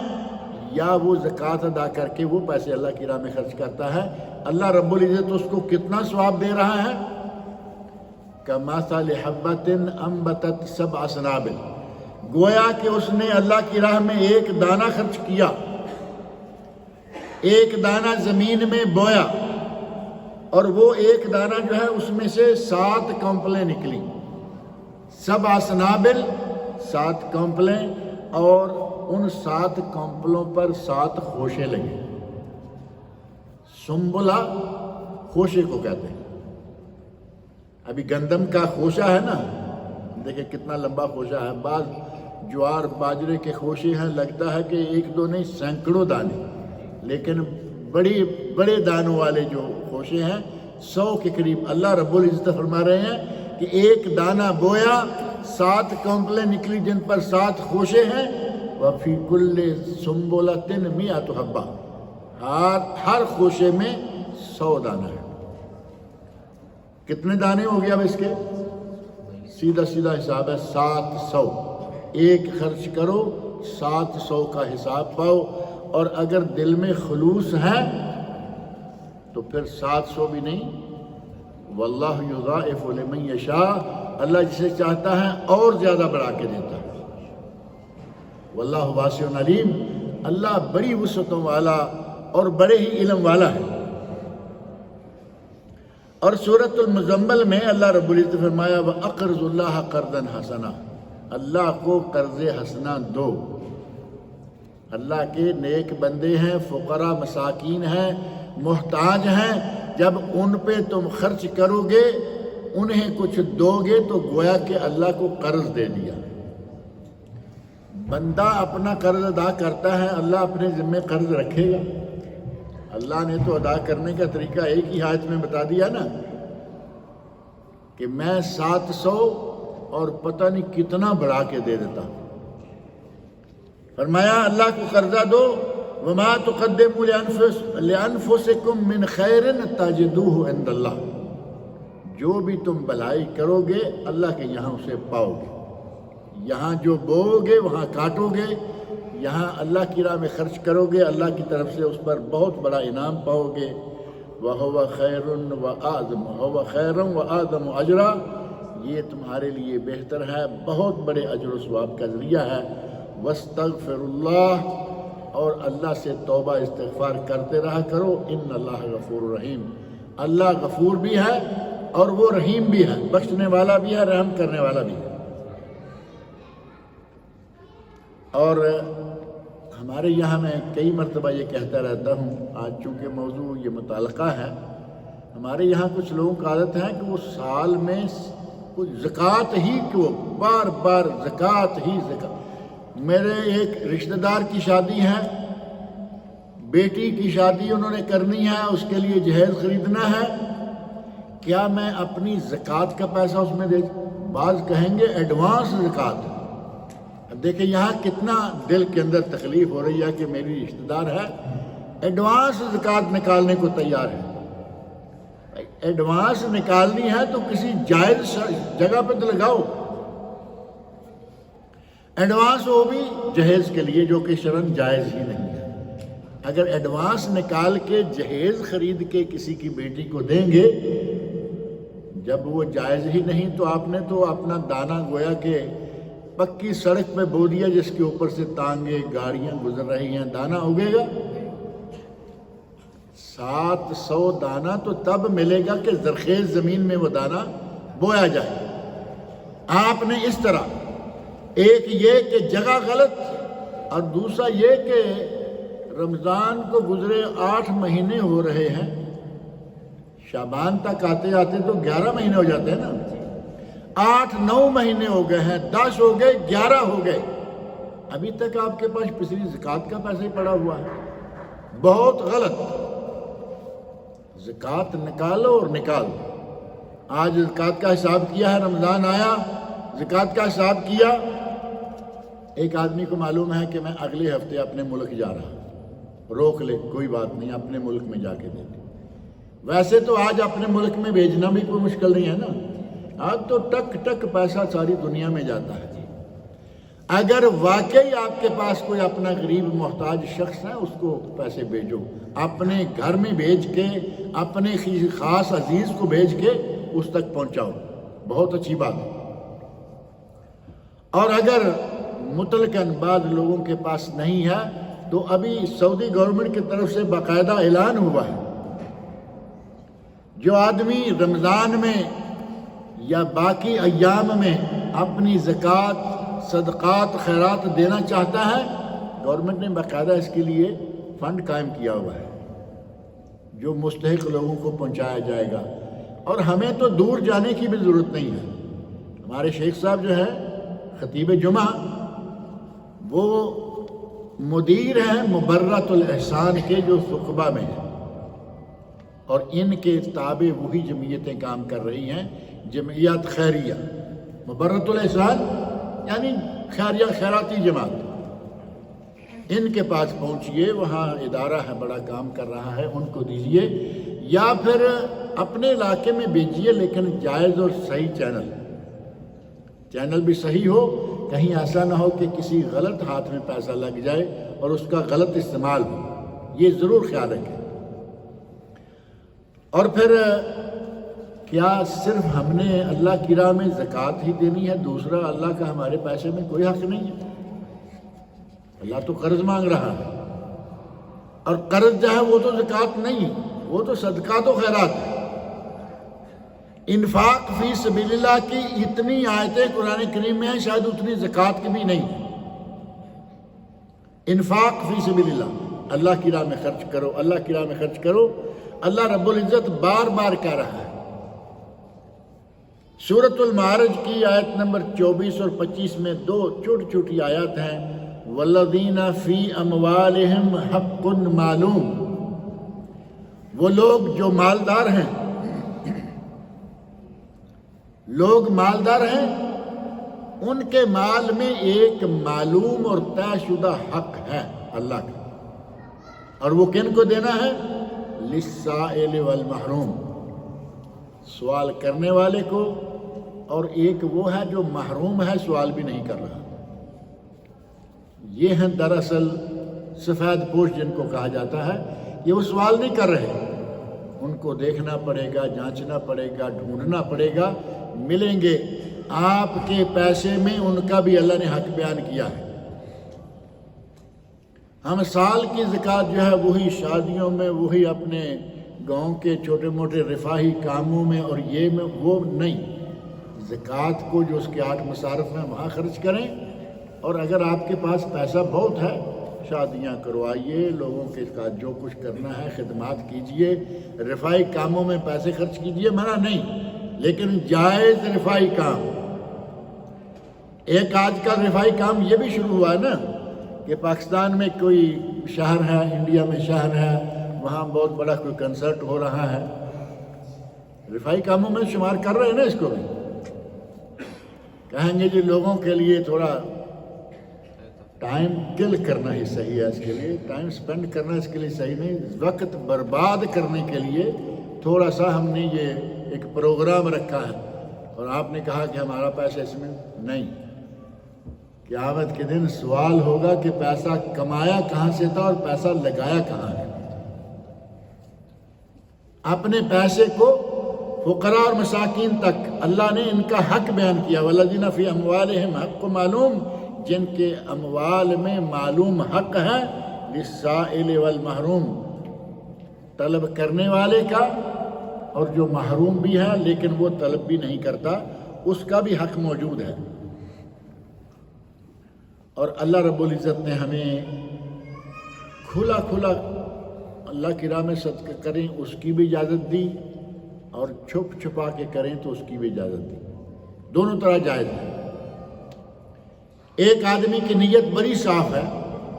یا وہ زکوٰۃ ادا کر کے وہ پیسے اللہ کی راہ میں خرچ کرتا ہے، اللہ رب العزت اس کو کتنا ثواب دے رہا ہے؟ کمثل حبۃ انبتت 7 سنابل، گویا کہ اس نے اللہ کی راہ میں ایک دانہ خرچ کیا، ایک دانہ زمین میں بویا، اور وہ ایک دانہ جو ہے اس میں سے 7 کمپلیں نکلی، 7 سنابل، 7 کمپلیں، اور ان 7 کمپلوں پر 7 خوشے لگے۔ سنبلہ خوشے کو کہتے ہیں۔ ابھی گندم کا خوشہ ہے نا، دیکھیں کتنا لمبا خوشہ ہے، بعض جوار باجرے کے خوشے ہیں، لگتا ہے کہ 1 2 نہیں سینکڑوں دانے، لیکن بڑے دانوں والے جو خوشے ہیں 100 کے قریب۔ اللہ رب العزت فرما رہے ہیں کہ ایک دانہ بویا، 7 کمپلیں نکلی جن پر 7 خوشے ہیں، وَفِي كُلِّ سُنبُلَةٍ 100 حبّہ، ہر خوشے میں 100 دانہ ہے۔ کتنے دانے ہو گیا اب اس کے؟ سیدھا حساب ہے 700، ایک خرچ کرو 700 کا حساب پاؤ، اور اگر دل میں خلوص ہے تو پھر 700 بھی نہیں، واللہ یضاعف لمن یشاء، اللہ جسے چاہتا ہے اور زیادہ بڑھا کے دیتا ہے، واللہ واسع علیم، اللہ بڑی وسعتوں والا اور بڑے ہی علم والا ہے۔ اور سورۃ المزمل میں اللہ رب العزت فرمایا وَأَقْرِضُ اللَّهَ قَرْضًا حَسَنًا، اللہ کو قرض حسنہ دو۔ اللہ کے نیک بندے ہیں، فقراء مساکین ہیں، محتاج ہیں، جب ان پہ تم خرچ کرو گے، انہیں کچھ دو گے تو گویا کہ اللہ کو قرض دے دیا۔ بندہ اپنا قرض ادا کرتا ہے، اللہ اپنے ذمہ قرض رکھے گا۔ اللہ نے تو ادا کرنے کا طریقہ ایک ہی آیت میں بتا دیا نا کہ میں 700 اور پتہ نہیں کتنا بڑھا کے دے دیتا ہوں۔ فرمایا اللہ کو قرضہ دو وما تقدموا لانفسکم من خیر تجدوہ عند اللہ، جو بھی تم بھلائی کرو گے اللہ کے یہاں اسے پاؤ گے، یہاں جو بوؤ گے وہاں کاٹو گے، یہاں اللہ کی راہ میں خرچ کرو گے اللہ کی طرف سے اس پر بہت بڑا انعام پاؤ گے۔ وَهُوَ خَيْرٌ وَأَعْظَمُ وَهُوَ خَيْرٌ وَأَعْظَمُ أَجْرًا، یہ تمہارے لیے بہتر ہے، بہت بڑے اجر و ثواب کا ذریعہ ہے۔ وَاسْتَغْفِرُ اللَّهَ، اور اللہ سے توبہ استغفار کرتے رہا کرو، ان اللہ غفور رحیم، اللہ غفور بھی ہے اور وہ رحیم بھی ہے، بخشنے والا بھی ہے، رحم کرنے والا بھی ہے۔ اور ہمارے یہاں میں کئی مرتبہ یہ کہتا رہتا ہوں، آج چونکہ موضوع یہ متعلقہ ہے، ہمارے یہاں کچھ لوگوں کی عادت ہے کہ وہ سال میں کچھ زکوٰۃ ہی کو بار بار زکوٰۃ ہی زکوٰۃ۔ میرے ایک رشتہ دار کی شادی ہے، بیٹی کی شادی انہوں نے کرنی ہے، اس کے لیے جہیز خریدنا ہے، کیا میں اپنی زکوٰۃ کا پیسہ اس میں دے؟ بعض کہیں گے ایڈوانس زکوٰۃ۔ اب دیکھیں یہاں کتنا دل کے اندر تکلیف ہو رہی ہے کہ میری رشتہ دار ہے، ایڈوانس زکوٰۃ نکالنے کو تیار ہے۔ ایڈوانس نکالنی ہے تو کسی جائز جگہ پہ تو لگاؤ، ایڈوانس وہ بھی جہیز کے لیے جو کہ شرعاً جائز ہی نہیں ہے۔ اگر ایڈوانس نکال کے جہیز خرید کے کسی کی بیٹی کو دیں گے جب وہ جائز ہی نہیں، تو آپ نے تو اپنا دانہ گویا کہ پکی سڑک پہ بو دیا جس کے اوپر سے تانگے گاڑیاں گزر رہی ہیں، دانہ اگے گا 700 دانہ تو تب ملے گا کہ زرخیز زمین میں وہ دانہ بویا جائے۔ آپ نے اس طرح ایک یہ کہ جگہ غلط، اور دوسرا یہ کہ رمضان کو گزرے 8 مہینے ہو رہے ہیں، شعبان تک آتے آتے تو 11 مہینے ہو جاتے ہیں نا، 8-9 مہینے ہو گئے ہیں، 10 ہو گئے، 11 ہو گئے، ابھی تک آپ کے پاس پچھلی زکوٰۃ کا پیسہ ہی پڑا ہوا ہے۔ بہت غلط، زکوٰۃ نکالو اور نکالو۔ آج زکوٰۃ کا حساب کیا ہے، رمضان آیا، زکوٰۃ کا حساب کیا، ایک آدمی کو معلوم ہے کہ میں اگلے ہفتے اپنے ملک جا رہا ہوں، روک لے کوئی بات نہیں، اپنے ملک میں جا کے دے دے۔ ویسے تو آج اپنے ملک میں بھیجنا بھی کوئی مشکل نہیں ہے نا، آج تو ٹک ٹک پیسہ ساری دنیا میں جاتا ہے۔ اگر واقعی آپ کے پاس کوئی اپنا غریب محتاج شخص ہے، اس کو پیسے بھیجو، اپنے گھر میں بھیج کے، اپنے خاص عزیز کو بھیج کے اس تک پہنچاؤ، بہت اچھی بات ہے۔ اور اگر مطلقاً بعض لوگوں کے پاس نہیں ہے تو ابھی سعودی گورنمنٹ کی طرف سے باقاعدہ اعلان ہوا ہے، جو آدمی رمضان میں یا باقی ایام میں اپنی زکوٰۃ، صدقات، خیرات دینا چاہتا ہے، گورنمنٹ نے باقاعدہ اس کے لیے فنڈ قائم کیا ہوا ہے جو مستحق لوگوں کو پہنچایا جائے گا۔ اور ہمیں تو دور جانے کی بھی ضرورت نہیں ہے۔ ہمارے شیخ صاحب جو ہے خطیب جمعہ، وہ مدیر ہیں مبرۃ الاحسان کے جو ثقبہ میں ہیں، اور ان کے تابع وہی جمعیتیں کام کر رہی ہیں، جمعیت خیریہ۔ مبرۃ الاحسان یعنی خیراتی جماعت، ان کے پاس پہنچیے، وہاں ادارہ ہے بڑا کام کر رہا ہے، ان کو دیجیے، یا پھر اپنے علاقے میں بھیجیے، لیکن جائز اور صحیح چینل بھی صحیح ہو، کہیں ایسا نہ ہو کہ کسی غلط ہاتھ میں پیسہ لگ جائے اور اس کا غلط استعمال ہو، یہ ضرور خیال رکھیں۔ اور پھر کیا صرف ہم نے اللہ کی راہ میں زکوٰۃ ہی دینی ہے؟ دوسرا اللہ کا ہمارے پیسے میں کوئی حق نہیں ہے؟ اللہ تو قرض مانگ رہا ہے، اور قرض جو ہے وہ تو زکوٰۃ نہیں، وہ تو صدقات و خیرات ہے۔ انفاق فی سبیل اللہ کی اتنی آیتیں قرآن کریم میں ہیں، شاید اتنی زکوٰۃ کی بھی نہیں۔ انفاق فی سبیل اللہ، اللہ کی راہ میں خرچ کرو، اللہ کی راہ میں خرچ کرو۔ اللہ رب العزت بار بار کہہ رہا ہے، سورۃ المعارج کی آیت نمبر 24 اور 25 میں 2 چھوٹی چھوٹی آیات ہیں، وَالَّذِينَ فِي أَمْوَالِهِمْ حَقٌّ مَعْلُومٌ، وہ لوگ جو مالدار ہیں، لوگ مالدار ہیں، ان کے مال میں ایک معلوم اور طے شدہ حق ہے اللہ کا۔ اور وہ کن کو دینا ہے؟ للسائل والمحروم، سوال کرنے والے کو، اور ایک وہ ہے جو محروم ہے، سوال بھی نہیں کر رہا۔ یہ ہیں دراصل سفید پوش جن کو کہا جاتا ہے۔ یہ وہ سوال نہیں کر رہے، ان کو دیکھنا پڑے گا، جانچنا پڑے گا، ڈھونڈنا پڑے گا، ملیں گے۔ آپ کے پیسے میں ان کا بھی اللہ نے حق بیان کیا ہے۔ ہم سال کی زکوٰۃ جو ہے وہی شادیوں میں، وہی اپنے گاؤں کے چھوٹے موٹے رفاہی کاموں میں اور یہ میں، وہ نہیں، زکوٰۃ کو جو اس کے 8 مصارف ہیں وہاں خرچ کریں۔ اور اگر آپ کے پاس پیسہ بہت ہے، شادیاں کروائیے، لوگوں کے ساتھ جو کچھ کرنا ہے خدمات کیجئے، رفاہی کاموں میں پیسے خرچ کیجئے، منع نہیں، لیکن جائز رفاہی کام۔ ایک آج کل رفاہی کام یہ بھی شروع ہوا ہے نا کہ پاکستان میں کوئی شہر ہے، انڈیا میں شہر ہے، وہاں بہت بڑا کوئی کنسرٹ ہو رہا ہے، رفاہی کاموں میں شمار کر رہے ہیں نا اس کو بھی۔ کہیں گے جی لوگوں کے لیے تھوڑا ٹائم کل کرنا ہی صحیح ہے، اس کے لیے ٹائم سپینڈ کرنا اس کے لیے صحیح نہیں، وقت برباد کرنے کے لیے تھوڑا سا ہم نے یہ ایک پروگرام رکھا ہے، اور آپ نے کہا کہ ہمارا پیسہ اس میں نہیں۔ قیامت کے دن سوال ہوگا کہ پیسہ کمایا کہاں سے تھا اور پیسہ لگایا کہاں ہے۔ اپنے پیسے کو فقراء اور مساکین تک اللہ نے ان کا حق بیان کیا، والذین فی اموالہم حق معلوم، جن کے اموال میں معلوم حق ہے، للسائل والمحروم، طلب کرنے والے کا اور جو محروم بھی ہے لیکن وہ طلب بھی نہیں کرتا، اس کا بھی حق موجود ہے۔ اور اللہ رب العزت نے ہمیں کھلا کھلا اللہ کی راہ میں صدقہ کریں اس کی بھی اجازت دی، اور چھپ چھپا کے کریں تو اس کی بھی اجازت دی، دونوں طرح جائز ہے۔ ایک آدمی کی نیت بڑی صاف ہے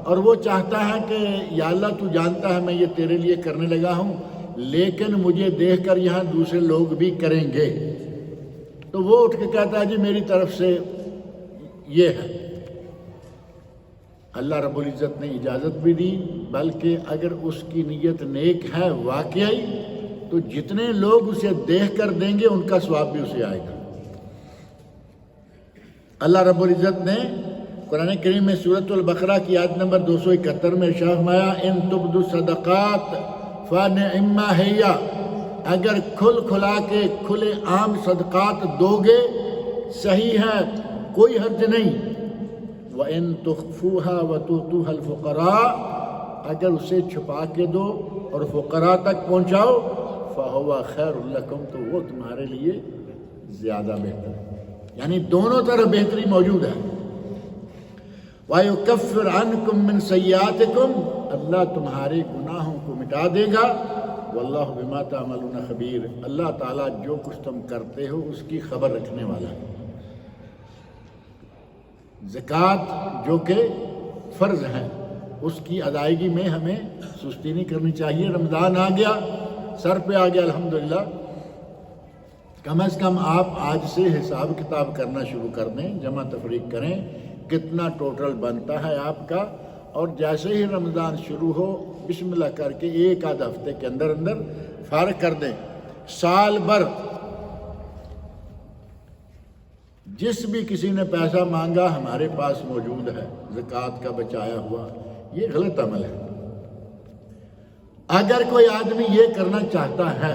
اور وہ چاہتا ہے کہ یا اللہ تو جانتا ہے میں یہ تیرے لیے کرنے لگا ہوں، لیکن مجھے دیکھ کر یہاں دوسرے لوگ بھی کریں گے، تو وہ اٹھ کے کہتا ہے جی میری طرف سے یہ ہے۔ اللہ رب العزت نے اجازت بھی دی، بلکہ اگر اس کی نیت نیک ہے واقعی تو جتنے لوگ اسے دیکھ کر دیں گے ان کا ثواب بھی اسے آئے گا۔ اللہ رب العزت نے قرآن کریم میں سورۃ البقرہ کی آیت نمبر 271 میں ارشاد فرمایا، ان تبدوا الصدقات فنعما ہی، اگر کھل کھلا کے کھلے عام صدقات دو گے صحیح ہے، کوئی حرج نہیں۔ وَإِن تُخْفُوهَا وَتُؤْتُوهَا الْفُقَرَاءَ، اگر اسے چھپا کے دو اور فقراء تک پہنچاؤ، فَهُوَ خَيْرٌ لَكُمْ، تو وہ تمہارے لیے زیادہ بہتر ہے، یعنی دونوں طرف بہتری موجود ہے۔ وَيُكَفِّرْ عَنْكُمْ مِنْ سَيِّئَاتِكُمْ، اللہ تمہارے گناہوں کو مٹا دے گا۔ وَاللَّهُ بِمَا تَعْمَلُونَ خَبِيرٌ، اللہ تعالیٰ جو کچھ تم کرتے ہو اس کی خبر رکھنے والا ہے۔ زکوٰۃ جو کہ فرض ہے اس کی ادائیگی میں ہمیں سستی نہیں کرنی چاہیے۔ رمضان آ گیا، سر پہ آ گیا الحمدللہ، کم از کم آپ آج سے حساب کتاب کرنا شروع کر دیں، جمع تفریق کریں کتنا ٹوٹل بنتا ہے آپ کا، اور جیسے ہی رمضان شروع ہو بسم اللہ کر کے ایک آدھ ہفتے کے اندر اندر فارغ کر دیں۔ سال بھر جس بھی کسی نے پیسہ مانگا ہمارے پاس موجود ہے زکوٰۃ کا بچایا ہوا، یہ غلط عمل ہے۔ اگر کوئی آدمی یہ کرنا چاہتا ہے،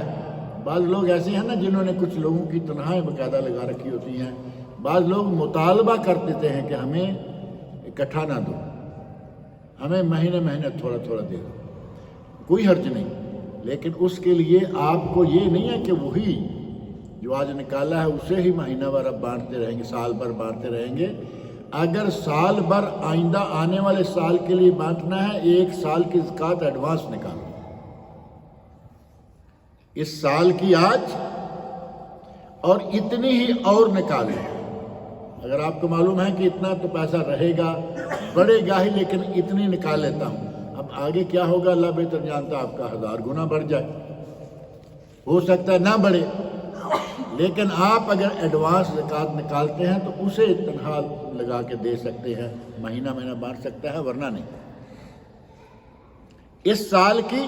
بعض لوگ ایسے ہیں نا جنہوں نے کچھ لوگوں کی تنخواہیں باقاعدہ لگا رکھی ہوتی ہیں، بعض لوگ مطالبہ کر دیتے ہیں کہ ہمیں اکٹھا نہ دو، ہمیں مہینے مہینے تھوڑا تھوڑا دے دو، کوئی حرج نہیں، لیکن اس کے لیے آپ کو یہ نہیں ہے کہ وہی جو آج نکالا ہے اسے ہی مہینہ بھر اب بانٹتے رہیں گے، سال بھر بانٹتے رہیں گے۔ اگر سال بھر آئندہ آنے والے سال کے لیے بانٹنا ہے، ایک سال کی زکوٰۃ ایڈوانس نکالو، اس سال کی آج اور اتنی ہی اور نکالیں۔ اگر آپ کو معلوم ہے کہ اتنا تو پیسہ رہے گا، بڑھے گا ہی، لیکن اتنی نکال لیتا ہوں، اب آگے کیا ہوگا اللہ بہتر جانتا، آپ کا 1000 گنا بڑھ جائے، ہو سکتا ہے نہ بڑھے، لیکن آپ اگر ایڈوانس زکوٰۃ نکالتے ہیں تو اسے تنخواہ لگا کے دے سکتے ہیں، مہینہ مہینہ بانٹ سکتا ہے، ورنہ نہیں۔ اس سال کی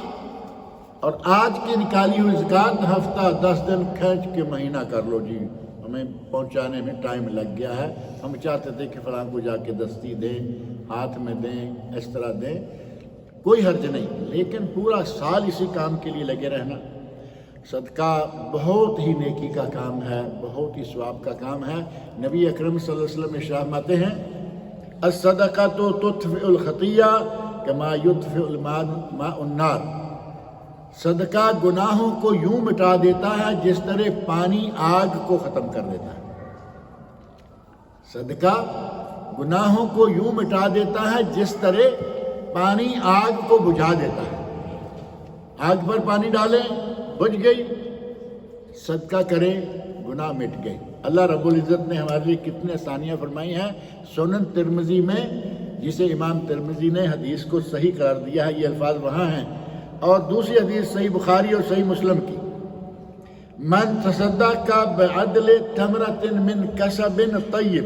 اور آج کی نکالی ہوئی زکوٰۃ ہفتہ 10 دن کھینچ کے مہینہ کر لو جی، ہمیں پہنچانے میں ٹائم لگ گیا ہے، ہم چاہتے تھے کہ فلاں کو جا کے دستی دیں، ہاتھ میں دیں، اس طرح دیں، کوئی حرج نہیں، لیکن پورا سال اسی کام کے لیے لگے رہنا۔ صدقہ بہت ہی نیکی کا کام ہے، بہت ہی ثواب کا کام ہے۔ نبی اکرم صلی اللہ علیہ وسلم ارشاد فرماتے ہیں الصدقۃ تطفئ الخطیہ کما یطفئ الماء النار، صدقہ گناہوں کو یوں مٹا دیتا ہے جس طرح پانی آگ کو ختم کر دیتا ہے۔ صدقہ گناہوں کو یوں مٹا دیتا ہے جس طرح پانی آگ کو بجھا دیتا ہے۔ آگ پر پانی ڈالیں، بجھ گئی، صدقہ کریں، گناہ مٹ گئے۔ اللہ رب العزت نے ہمارے لیے کتنے آسانیاں فرمائی ہیں۔ سنن ترمذی میں، جسے امام ترمذی نے حدیث کو صحیح قرار دیا ہے، یہ الفاظ وہاں ہیں، اور دوسری حدیث صحیح بخاری اور صحیح مسلم کی، من تصدق بعدل تمرۃ من کسب طیب،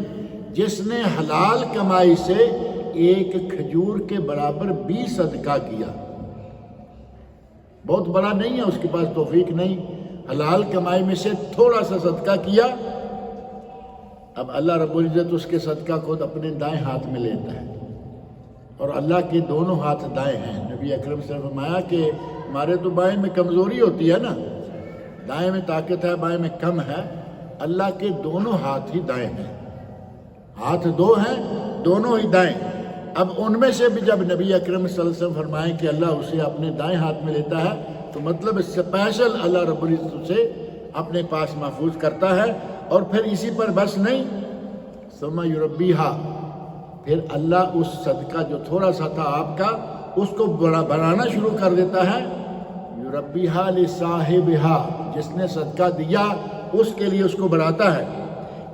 جس نے حلال کمائی سے ایک کھجور کے برابر بھی صدقہ کیا، بہت بڑا نہیں ہے، اس کے پاس توفیق نہیں، حلال کمائی میں سے تھوڑا سا صدقہ کیا، اب اللہ رب العزت اس کے صدقہ کو اپنے دائیں ہاتھ میں لیتا ہے، اور اللہ کے دونوں ہاتھ دائیں ہیں۔ نبی اکرم صلی اللہ علیہ وسلم نے فرمایا کہ ہمارے تو بائیں میں کمزوری ہوتی ہے نا، دائیں میں طاقت ہے، بائیں میں کم ہے، اللہ کے دونوں ہاتھ ہی دائیں ہیں، ہاتھ دو ہیں، دونوں ہی دائیں۔ اب ان میں سے بھی جب نبی اکرم صلی اللہ علیہ وسلم فرمائیں کہ اللہ اسے اپنے دائیں ہاتھ میں لیتا ہے، تو مطلب اسپیشل اللہ رب العزت اسے اپنے پاس محفوظ کرتا ہے، اور پھر اسی پر بس نہیں، ثم یربیہا، پھر اللہ اس صدقہ جو تھوڑا سا تھا آپ کا، اس کو بڑھانا شروع کر دیتا ہے، یربیہا لصاحبہا، جس نے صدقہ دیا اس کے لیے اس کو بڑھاتا ہے،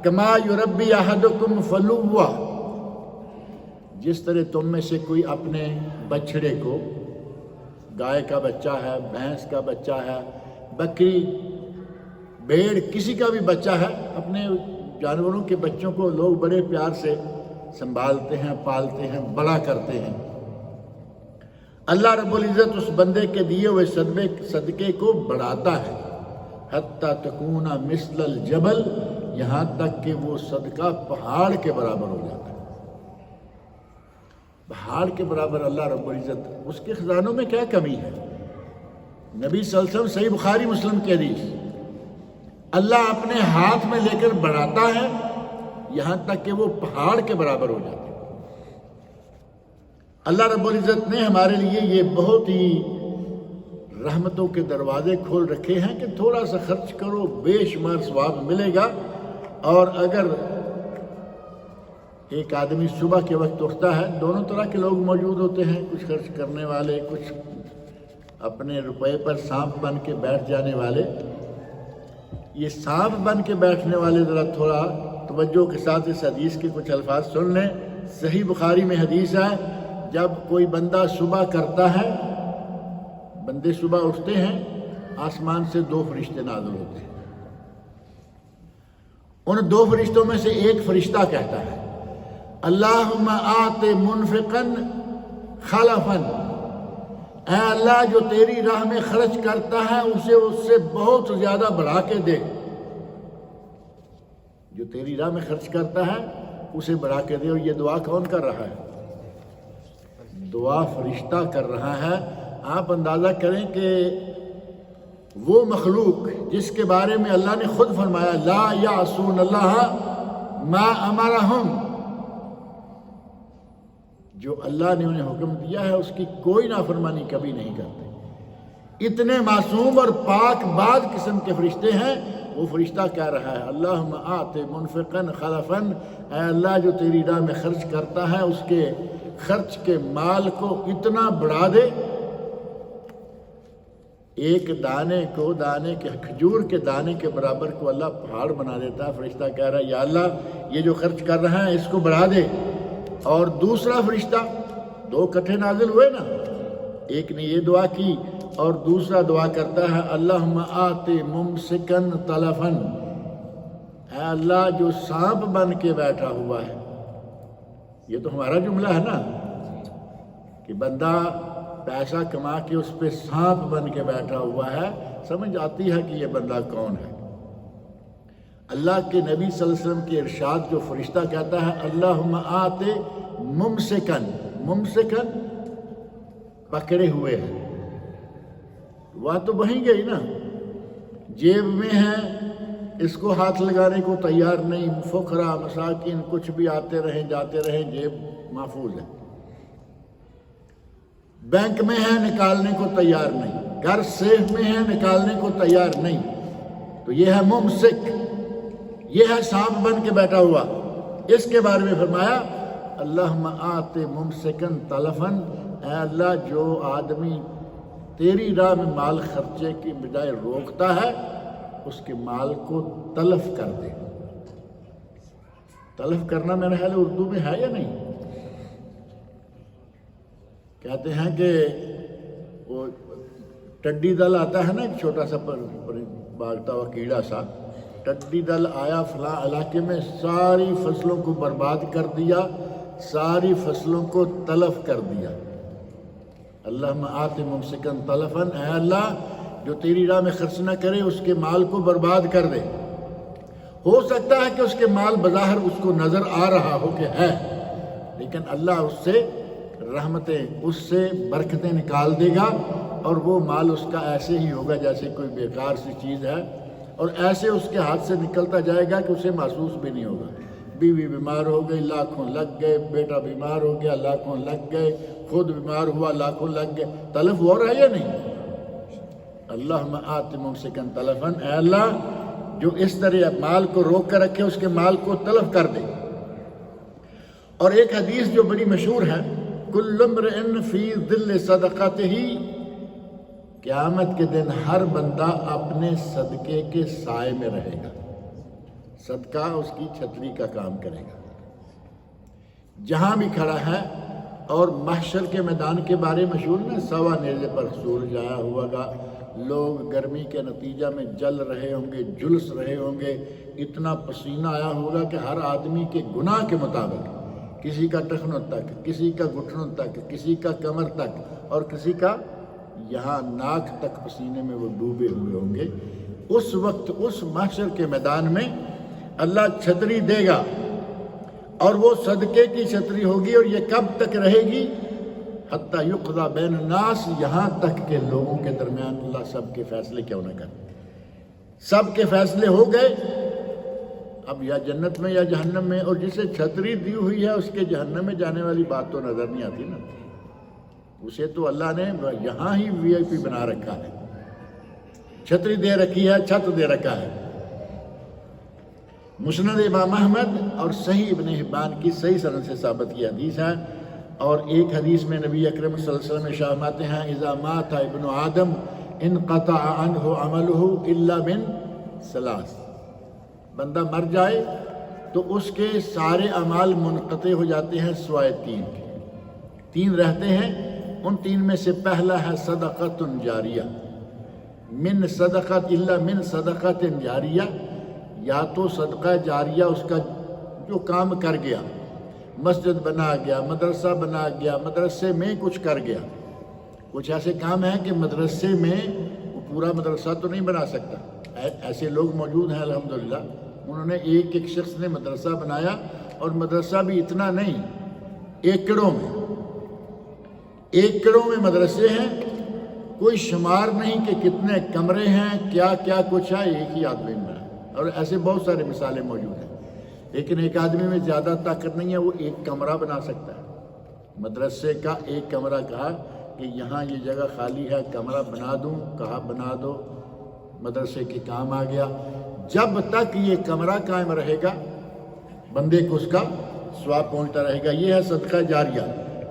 کما یربی احدکم فلوہ، جس طرح تم میں سے کوئی اپنے بچڑے کو، گائے کا بچہ ہے، بھینس کا بچہ ہے، بکری، بھیڑ، کسی کا بھی بچہ ہے، اپنے جانوروں کے بچوں کو لوگ بڑے پیار سے سنبھالتے ہیں، پالتے ہیں، بڑا کرتے ہیں، اللہ رب العزت اس بندے کے دیے ہوئے صدقے کو بڑھاتا ہے، حتی تکون مثل الجبل، یہاں تک کہ وہ صدقہ پہاڑ کے برابر ہو جاتا ہے۔ پہاڑ کے برابر اللہ رب العزت، اس کے خزانوں میں کیا کمی ہے؟ نبی صلی اللہ علیہ وسلم، صحیح بخاری مسلم کی حدیث، اللہ اپنے ہاتھ میں لے کر بڑھاتا ہے یہاں تک کہ وہ پہاڑ کے برابر ہو جاتا ہے۔ اللہ رب العزت نے ہمارے لیے یہ بہت ہی رحمتوں کے دروازے کھول رکھے ہیں کہ تھوڑا سا خرچ کرو، بے شمار ثواب ملے گا۔ اور اگر ایک آدمی صبح کے وقت اٹھتا ہے، دونوں طرح کے لوگ موجود ہوتے ہیں، کچھ خرچ کرنے والے، کچھ اپنے روپے پر سانپ بن کے بیٹھ جانے والے۔ یہ سانپ بن کے بیٹھنے والے ذرا تھوڑا توجہ کے ساتھ اس حدیث کے کچھ الفاظ سن لیں۔ صحیح بخاری میں حدیث ہے، جب کوئی بندہ صبح کرتا ہے، بندے صبح اٹھتے ہیں، آسمان سے 2 فرشتے نازل ہوتے ہیں۔ ان 2 فرشتوں میں سے ایک فرشتہ کہتا ہے، اللہم آت منفقا خلفا، اے اللہ جو تیری راہ میں خرچ کرتا ہے اسے اس سے بہت زیادہ بڑھا کے دے، جو تیری راہ میں خرچ کرتا ہے اسے بڑھا کے دے۔ اور یہ دعا کون کر رہا ہے؟ دعا فرشتہ کر رہا ہے۔ آپ اندازہ کریں کہ وہ مخلوق جس کے بارے میں اللہ نے خود فرمایا لا یعصون اللہ ما امرہم، جو اللہ نے انہیں حکم دیا ہے اس کی کوئی نافرمانی کبھی نہیں کرتے، اتنے معصوم اور پاک باز قسم کے فرشتے ہیں، وہ فرشتہ کہہ رہا ہے اللہم آت منفقا خلفا، اے اللہ جو تیری راہ میں خرچ کرتا ہے اس کے خرچ کے مال کو اتنا بڑھا دے، ایک دانے کو، دانے کے کھجور کے دانے کے برابر کو اللہ پہاڑ بنا دیتا ہے۔ فرشتہ کہہ رہا ہے یا اللہ یہ جو خرچ کر رہا ہے اس کو بڑھا دے۔ اور دوسرا فرشتہ، 2 اکٹھے نازل ہوئے نا، ایک نے یہ دعا کی اور دوسرا دعا کرتا ہے اللہم آت ممسکن تلفن، اے اللہ جو سانپ بن کے بیٹھا ہوا ہے، یہ تو ہمارا جملہ ہے نا کہ بندہ پیسہ کما کے اس پہ سانپ بن کے بیٹھا ہوا ہے، سمجھ آتی ہے کہ یہ بندہ کون ہے۔ اللہ کے نبی صلی اللہ علیہ وسلم کے ارشاد جو فرشتہ کہتا ہے اللہم آتے ممسکن، ممسکن پکڑے ہوئے ہیں، وہ تو وہیں گئی نا، جیب میں ہے، اس کو ہاتھ لگانے کو تیار نہیں، فقراء مساکین کچھ بھی آتے رہیں جاتے رہیں، جیب محفوظ ہے، بینک میں ہے نکالنے کو تیار نہیں، گھر سیف میں ہے نکالنے کو تیار نہیں، تو یہ ہے ممسک، یہ ہے سانپ بن کے بیٹھا ہوا۔ اس کے بارے میں فرمایا اللہم آت ممسکن تلفن، اے اللہ جو آدمی تیری راہ میں مال خرچے کی بجائے روکتا ہے اس کے مال کو تلف کر دے۔ تلف کرنا میرے خیال اردو میں ہے یا نہیں؟ کہتے ہیں کہ وہ ٹڈی دل آتا ہے نا، ایک چھوٹا سا بھاگتا ہوا کیڑا سا، ٹڈی دل آیا فلاں علاقے میں، ساری فصلوں کو برباد کر دیا، ساری فصلوں کو تلف کر دیا۔ اللہم آت ممسکن تلفن، اے اللہ جو تیری راہ میں خرچ نہ کرے اس کے مال کو برباد کر دے۔ ہو سکتا ہے کہ اس کے مال بظاہر اس کو نظر آ رہا ہو کہ ہے، لیکن اللہ اس سے رحمتیں، اس سے برکتیں نکال دے گا، اور وہ مال اس کا ایسے ہی ہوگا جیسے کوئی بیکار سی چیز ہے، اور ایسے اس کے ہاتھ سے نکلتا جائے گا کہ اسے محسوس بھی نہیں ہوگا۔ بیوی بیمار ہو گئی، لاکھوں لگ گئے، بیٹا بیمار ہو گیا، لاکھوں لگ گئے، خود بیمار ہوا، لاکھوں لگ گئے، تلف ہو رہا ہے یا نہیں؟ اللہم آت ممسکن تلفن، اے اللہ جو اس طرح مال کو روک کر رکھے اس کے مال کو تلف کر دے۔ اور ایک حدیث جو بڑی مشہور ہے، کل امرئ فی ظل صدقتہ، قیامت کے دن ہر بندہ اپنے صدقے کے سائے میں رہے گا، صدقہ اس کی چھتری کا کام کرے گا جہاں بھی کھڑا ہے۔ اور محشر کے میدان کے بارے مشہور میں، سوا نیزے پر سورج آیا ہوا گا، لوگ گرمی کے نتیجہ میں جل رہے ہوں گے، جلس رہے ہوں گے، اتنا پسینہ آیا ہوگا کہ ہر آدمی کے گناہ کے مطابق، کسی کا ٹخنوں تک، کسی کا گھٹنوں تک، کسی کا کمر تک، اور کسی کا یہاں ناک تک پسینے میں وہ ڈوبے ہوئے ہوں گے۔ اس وقت اس محشر کے میدان میں اللہ چھتری دے گا، اور وہ صدقے کی چھتری ہوگی، اور یہ کب تک رہے گی؟ حتی یقضی بین الناس، یہاں تک کہ لوگوں کے درمیان اللہ سب کے فیصلے کیوں نہ کرے۔ سب کے فیصلے ہو گئے، اب یا جنت میں یا جہنم میں، اور جسے چھتری دی ہوئی ہے اس کے جہنم میں جانے والی بات تو نظر نہیں آتی نا، اسے تو اللہ نے یہاں ہی وی آئی پی بنا رکھا ہے، چھتری دے رکھی ہے، چھت دے رکھا ہے۔ مسند امام احمد اور صحیح ابن حبان کی صحیح سند سے ثابت کی حدیث ہے، اور ایک حدیث میں نبی اکرم صلی اللہ علیہ وسلم ارشاد فرماتے ہیں اذا مات ابن آدم انقطع عنہ عملہ الا من ثلاث، بندہ مر جائے تو اس کے سارے اعمال منقطع ہو جاتے ہیں سوائے تین کے، تین رہتے ہیں، ان تین میں سے پہلا ہے صدقۃ جاریہ، من صدقۃ الا من صدقۃ جاریہ، یا تو صدقہ جاریہ اس کا جو کام کر گیا، مسجد بنا گیا، مدرسہ بنا گیا، مدرسے میں کچھ کر گیا۔ کچھ ایسے کام ہیں کہ مدرسے میں وہ پورا مدرسہ تو نہیں بنا سکتا، ایسے لوگ موجود ہیں الحمدللہ، انہوں نے ایک ایک شخص نے مدرسہ بنایا، اور مدرسہ بھی اتنا نہیں، ایکڑوں میں مدرسے ہیں، کوئی شمار نہیں کہ کتنے کمرے ہیں، کیا کیا کچھ ہے، ایک ہی آدمی بنا، اور ایسے بہت سارے مثالیں موجود ہیں۔ لیکن ایک آدمی میں زیادہ طاقت نہیں ہے، وہ ایک کمرہ بنا سکتا ہے، مدرسے کا ایک کمرہ، کہا کہ یہاں یہ جگہ خالی ہے، کمرہ بنا دوں، کہا بنا دو، مدرسے کے کام آ گیا۔ جب تک یہ کمرہ قائم رہے گا بندے کو اس کا ثواب پہنچتا رہے گا، یہ ہے صدقہ جاریہ۔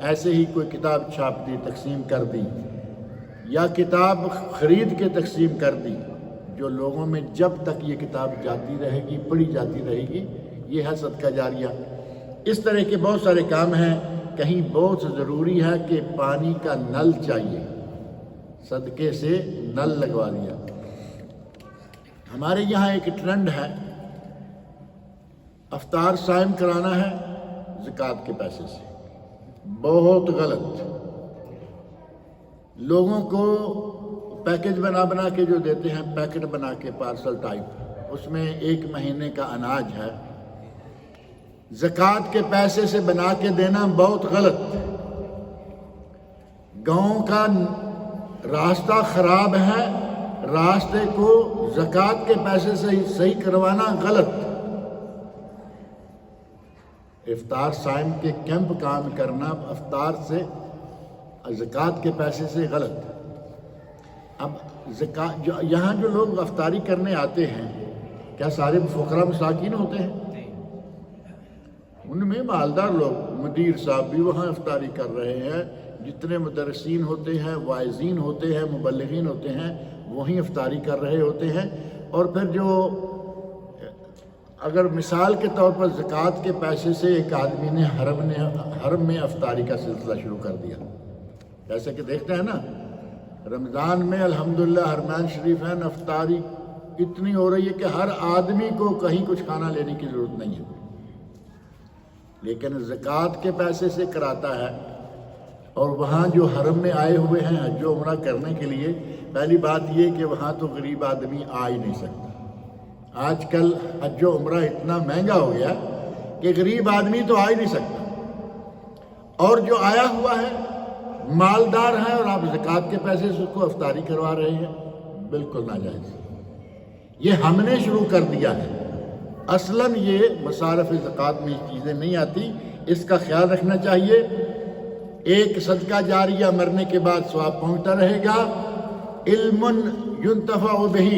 ایسے ہی کوئی کتاب چھاپ دی، تقسیم کر دی، یا کتاب خرید کے تقسیم کر دی، جو لوگوں میں جب تک یہ کتاب جاتی رہے گی، پڑھی جاتی رہے گی، یہ ہے صدقہ جاریہ۔ اس طرح کے بہت سارے کام ہیں، کہیں بہت ضروری ہے کہ پانی کا نل چاہیے، صدقے سے نل لگوا دیا۔ ہمارے یہاں ایک ٹرینڈ ہے، افطار صائم کرانا ہے زکوٰۃ کے پیسے سے، بہت غلط۔ لوگوں کو پیکج بنا کے جو دیتے ہیں، پیکٹ بنا کے پارسل ٹائپ، اس میں 1 مہینے کا اناج ہے، زکوٰۃ کے پیسے سے بنا کے دینا بہت غلط۔ گاؤں کا راستہ خراب ہے، راستے کو زکوٰۃ کے پیسے سے صحیح کروانا غلط۔ افطار صائم کے کیمپ کام کرنا افطار سے زکوٰۃ کے پیسے سے غلط۔ اب زکوٰۃ یہاں جو لوگ افطاری کرنے آتے ہیں، کیا سارے فقراء مساکین ہوتے ہیں؟ ان میں مالدار لوگ، مدیر صاحب بھی وہاں افطاری کر رہے ہیں، جتنے مدرسین ہوتے ہیں، واعظین ہوتے ہیں، مبلغین ہوتے ہیں، وہیں افطاری کر رہے ہوتے ہیں۔ اور پھر جو اگر مثال کے طور پر زکوٰۃ کے پیسے سے ایک آدمی نے حرم میں افطاری کا سلسلہ شروع کر دیا، جیسے کہ دیکھتے ہیں نا رمضان میں الحمدللہ حرمین شریفین افطاری اتنی ہو رہی ہے کہ ہر آدمی کو کہیں کچھ کھانا لینے کی ضرورت نہیں ہے، لیکن زکوٰۃ کے پیسے سے کراتا ہے۔ اور وہاں جو حرم میں آئے ہوئے ہیں حج و عمرہ کرنے کے لیے، پہلی بات یہ کہ وہاں تو غریب آدمی آ ہی نہیں سکتا۔ آج کل حج و عمرہ اتنا مہنگا ہو گیا کہ غریب آدمی تو آ ہی نہیں سکتا، اور جو آیا ہوا ہے مالدار ہے اور آپ زکوٰۃ کے پیسے سے اس کو افطاری کروا رہے ہیں، بالکل ناجائز۔ یہ ہم نے شروع کر دیا ہے، اصلاً یہ مصارف زکوٰۃ میں یہ چیزیں نہیں آتی، اس کا خیال رکھنا چاہیے۔ ایک صدقہ جاریہ مرنے کے بعد ثواب پہنچتا رہے گا۔ علم ينتفع بہ،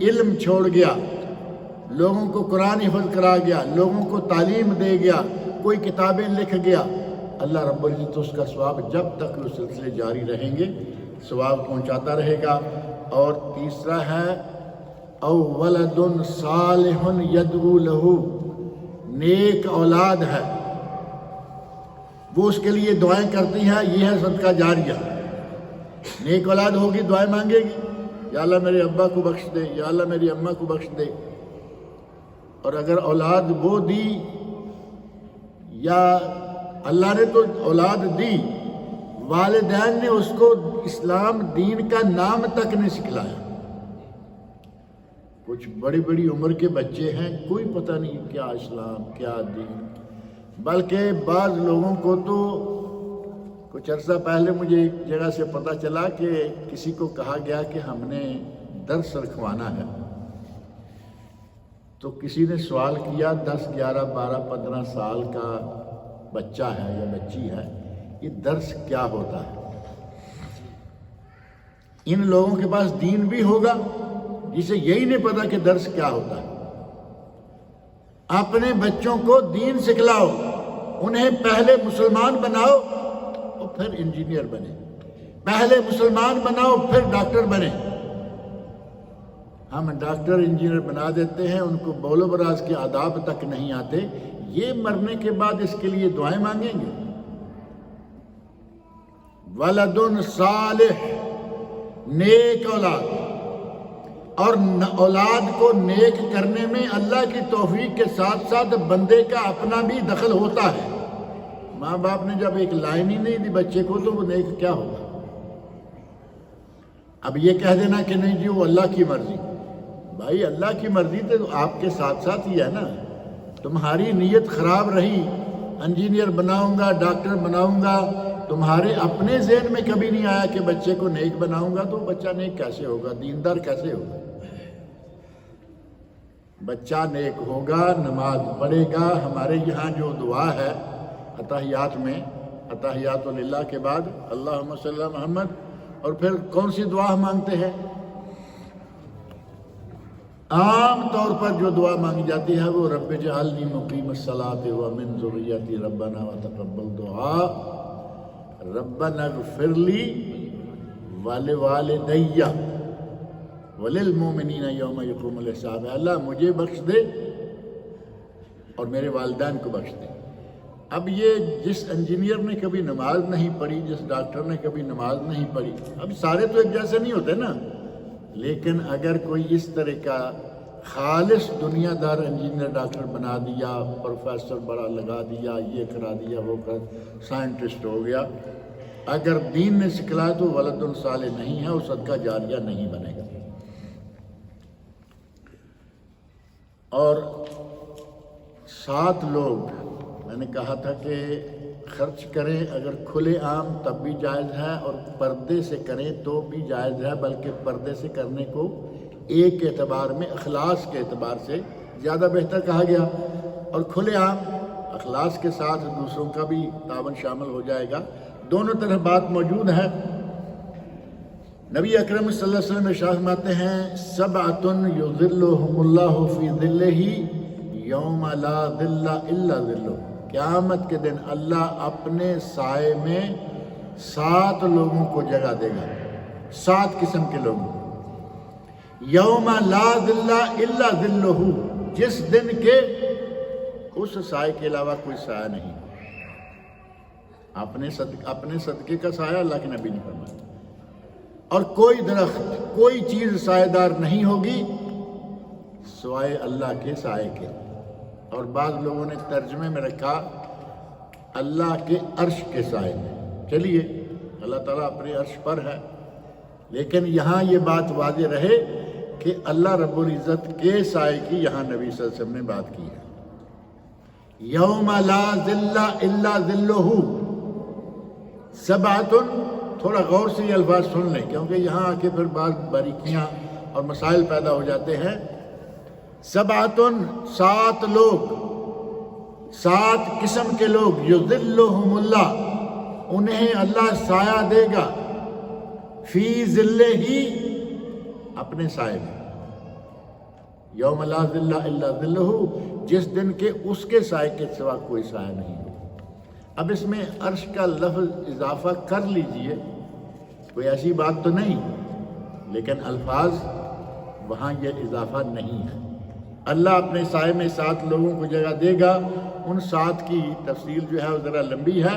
علم چھوڑ گیا، لوگوں کو قرآن حفظ کرا گیا، لوگوں کو تعلیم دے گیا، کوئی کتابیں لکھ گیا، اللہ رب العزت اس کا ثواب جب تک وہ سلسلے جاری رہیں گے ثواب پہنچاتا رہے گا۔ اور تیسرا ہے او ولد صالح یدعو لہ، نیک اولاد ہے، وہ اس کے لیے دعائیں کرتی ہیں، یہ ہے صدقہ جاریہ۔ نیک اولاد ہوگی دعائیں مانگے گی، یا اللہ میرے ابا کو بخش دے، یا اللہ میری اماں کو بخش دے۔ اور اگر اولاد وہ دی، یا اللہ نے تو اولاد دی، والدین نے اس کو اسلام دین کا نام تک نہیں سکھلایا۔ کچھ بڑی بڑی عمر کے بچے ہیں، کوئی پتہ نہیں کیا اسلام کیا دین، بلکہ بعض لوگوں کو تو کچھ عرصہ پہلے مجھے ایک جگہ سے پتہ چلا کہ کسی کو کہا گیا کہ ہم نے درس رکھوانا ہے، تو کسی نے سوال کیا 10 11 12 15 سال کا بچہ ہے یا بچی ہے، یہ درس کیا ہوتا ہے؟ ان لوگوں کے پاس دین بھی ہوگا جسے یہی نہیں پتا کہ درس کیا ہوتا ہے۔ اپنے بچوں کو دین سکھلاؤ، انہیں پہلے مسلمان بناؤ اور پھر انجینئر بنے، پہلے مسلمان بناؤ پھر ڈاکٹر بنے۔ ہم ڈاکٹر انجینئر بنا دیتے ہیں، ان کو بول و براز کے آداب تک نہیں آتے، یہ مرنے کے بعد اس کے لیے دعائیں مانگیں گے۔ ولد صالح، نیک اولاد، اور اولاد کو نیک کرنے میں اللہ کی توفیق کے ساتھ ساتھ بندے کا اپنا بھی دخل ہوتا ہے۔ ماں باپ نے جب ایک لائن ہی نہیں دی بچے کو تو وہ نیک کیا ہوگا؟ اب یہ کہہ دینا کہ نہیں جی وہ اللہ کی مرضی، بھائی اللہ کی مرضی تو آپ کے ساتھ ساتھ ہی ہے نا۔ تمہاری نیت خراب رہی، انجینئر بناؤں گا، ڈاکٹر بناؤں گا، تمہارے اپنے ذہن میں کبھی نہیں آیا کہ بچے کو نیک بناؤں گا، تو بچہ نیک کیسے ہوگا، دیندار کیسے ہوگا؟ بچہ نیک ہوگا، نماز پڑھے گا۔ ہمارے یہاں جو دعا ہے اتحیات میں، اتحیات للہ کے بعد اللہم صلی علی محمد، اور پھر کون سی دعا مانگتے ہیں؟ عام طور پر جو دعا مانگی جاتی ہے وہ رب اجعلنی مقیم الصلاۃ ومن ذریتی ربنا وتقبل دعا، ربنا اغفر لی ولوالدی وللمؤمنین یوم یقوم الحساب۔ اللہ مجھے بخش دے اور میرے والدین کو بخش دے۔ اب یہ جس انجینئر نے کبھی نماز نہیں پڑھی، جس ڈاکٹر نے کبھی نماز نہیں پڑھی، اب سارے تو ایک جیسے نہیں ہوتے نا، لیکن اگر کوئی اس طرح کا خالص دنیا دار انجینئر ڈاکٹر بنا دیا، پروفیسر بڑا لگا دیا، یہ کرا دیا وہ کر سائنٹسٹ ہو گیا، اگر دین نے سکھلایا تو ولد صالح نہیں ہے، وہ صدقہ جاریہ نہیں بنے گا۔ اور 7 لوگ میں نے کہا تھا کہ خرچ کریں، اگر کھلے عام تب بھی جائز ہے، اور پردے سے کریں تو بھی جائز ہے، بلکہ پردے سے کرنے کو ایک اعتبار میں اخلاص کے اعتبار سے زیادہ بہتر کہا گیا، اور کھلے عام اخلاص کے ساتھ دوسروں کا بھی تعاون شامل ہو جائے گا۔ دونوں طرح بات موجود ہے۔ نبی اکرم صلی اللہ علیہ وسلم ارشاد فرماتے ہیں 7 یظلھم اللہ فی ظلہ یوم لا ظل الا ظلہ، قیامت کے دن اللہ اپنے سائے میں 7 لوگوں کو جگہ دے گا، 7 قسم کے لوگوں کو، یوم لا ظل الا ظلہ، جس دن کے اس سائے کے علاوہ کوئی سایہ نہیں۔ اپنے صدقے کا سایہ اللہ کے نبی نے فرمایا، اور کوئی درخت کوئی چیز سایہ دار نہیں ہوگی سوائے اللہ کے سائے کے۔ اور بعض لوگوں نے ترجمے میں رکھا اللہ کے عرش کے سائے میں۔ چلیے، اللہ تعالیٰ اپنے عرش پر ہے، لیکن یہاں یہ بات واضح رہے کہ اللہ رب العزت کے سائے کی یہاں نبی صلی اللہ علیہ وسلم نے بات کی ہے۔ یوم لا ظل الا ظلہ 7، تھوڑا غور سے یہ الفاظ سن لیں، کیونکہ یہاں آ کے پھر بعض باریکیاں اور مسائل پیدا ہو جاتے ہیں۔ 7 لوگ، 7 قسم کے لوگ، یظلھم اللہ، انہیں اللہ سایہ دے گا، فی ظلہ، اپنے سائے میں، یوم لا ظل الا ظلہ، جس دن کے اس کے سائے کے سوا کوئی سایہ نہیں ہو۔ اب اس میں عرش کا لفظ اضافہ کر لیجئے، کوئی ایسی بات تو نہیں، لیکن الفاظ وہاں یہ اضافہ نہیں ہے۔ اللہ اپنے سائے میں 7 لوگوں کو جگہ دے گا۔ ان 7 کی تفصیل جو ہے وہ ذرا لمبی ہے۔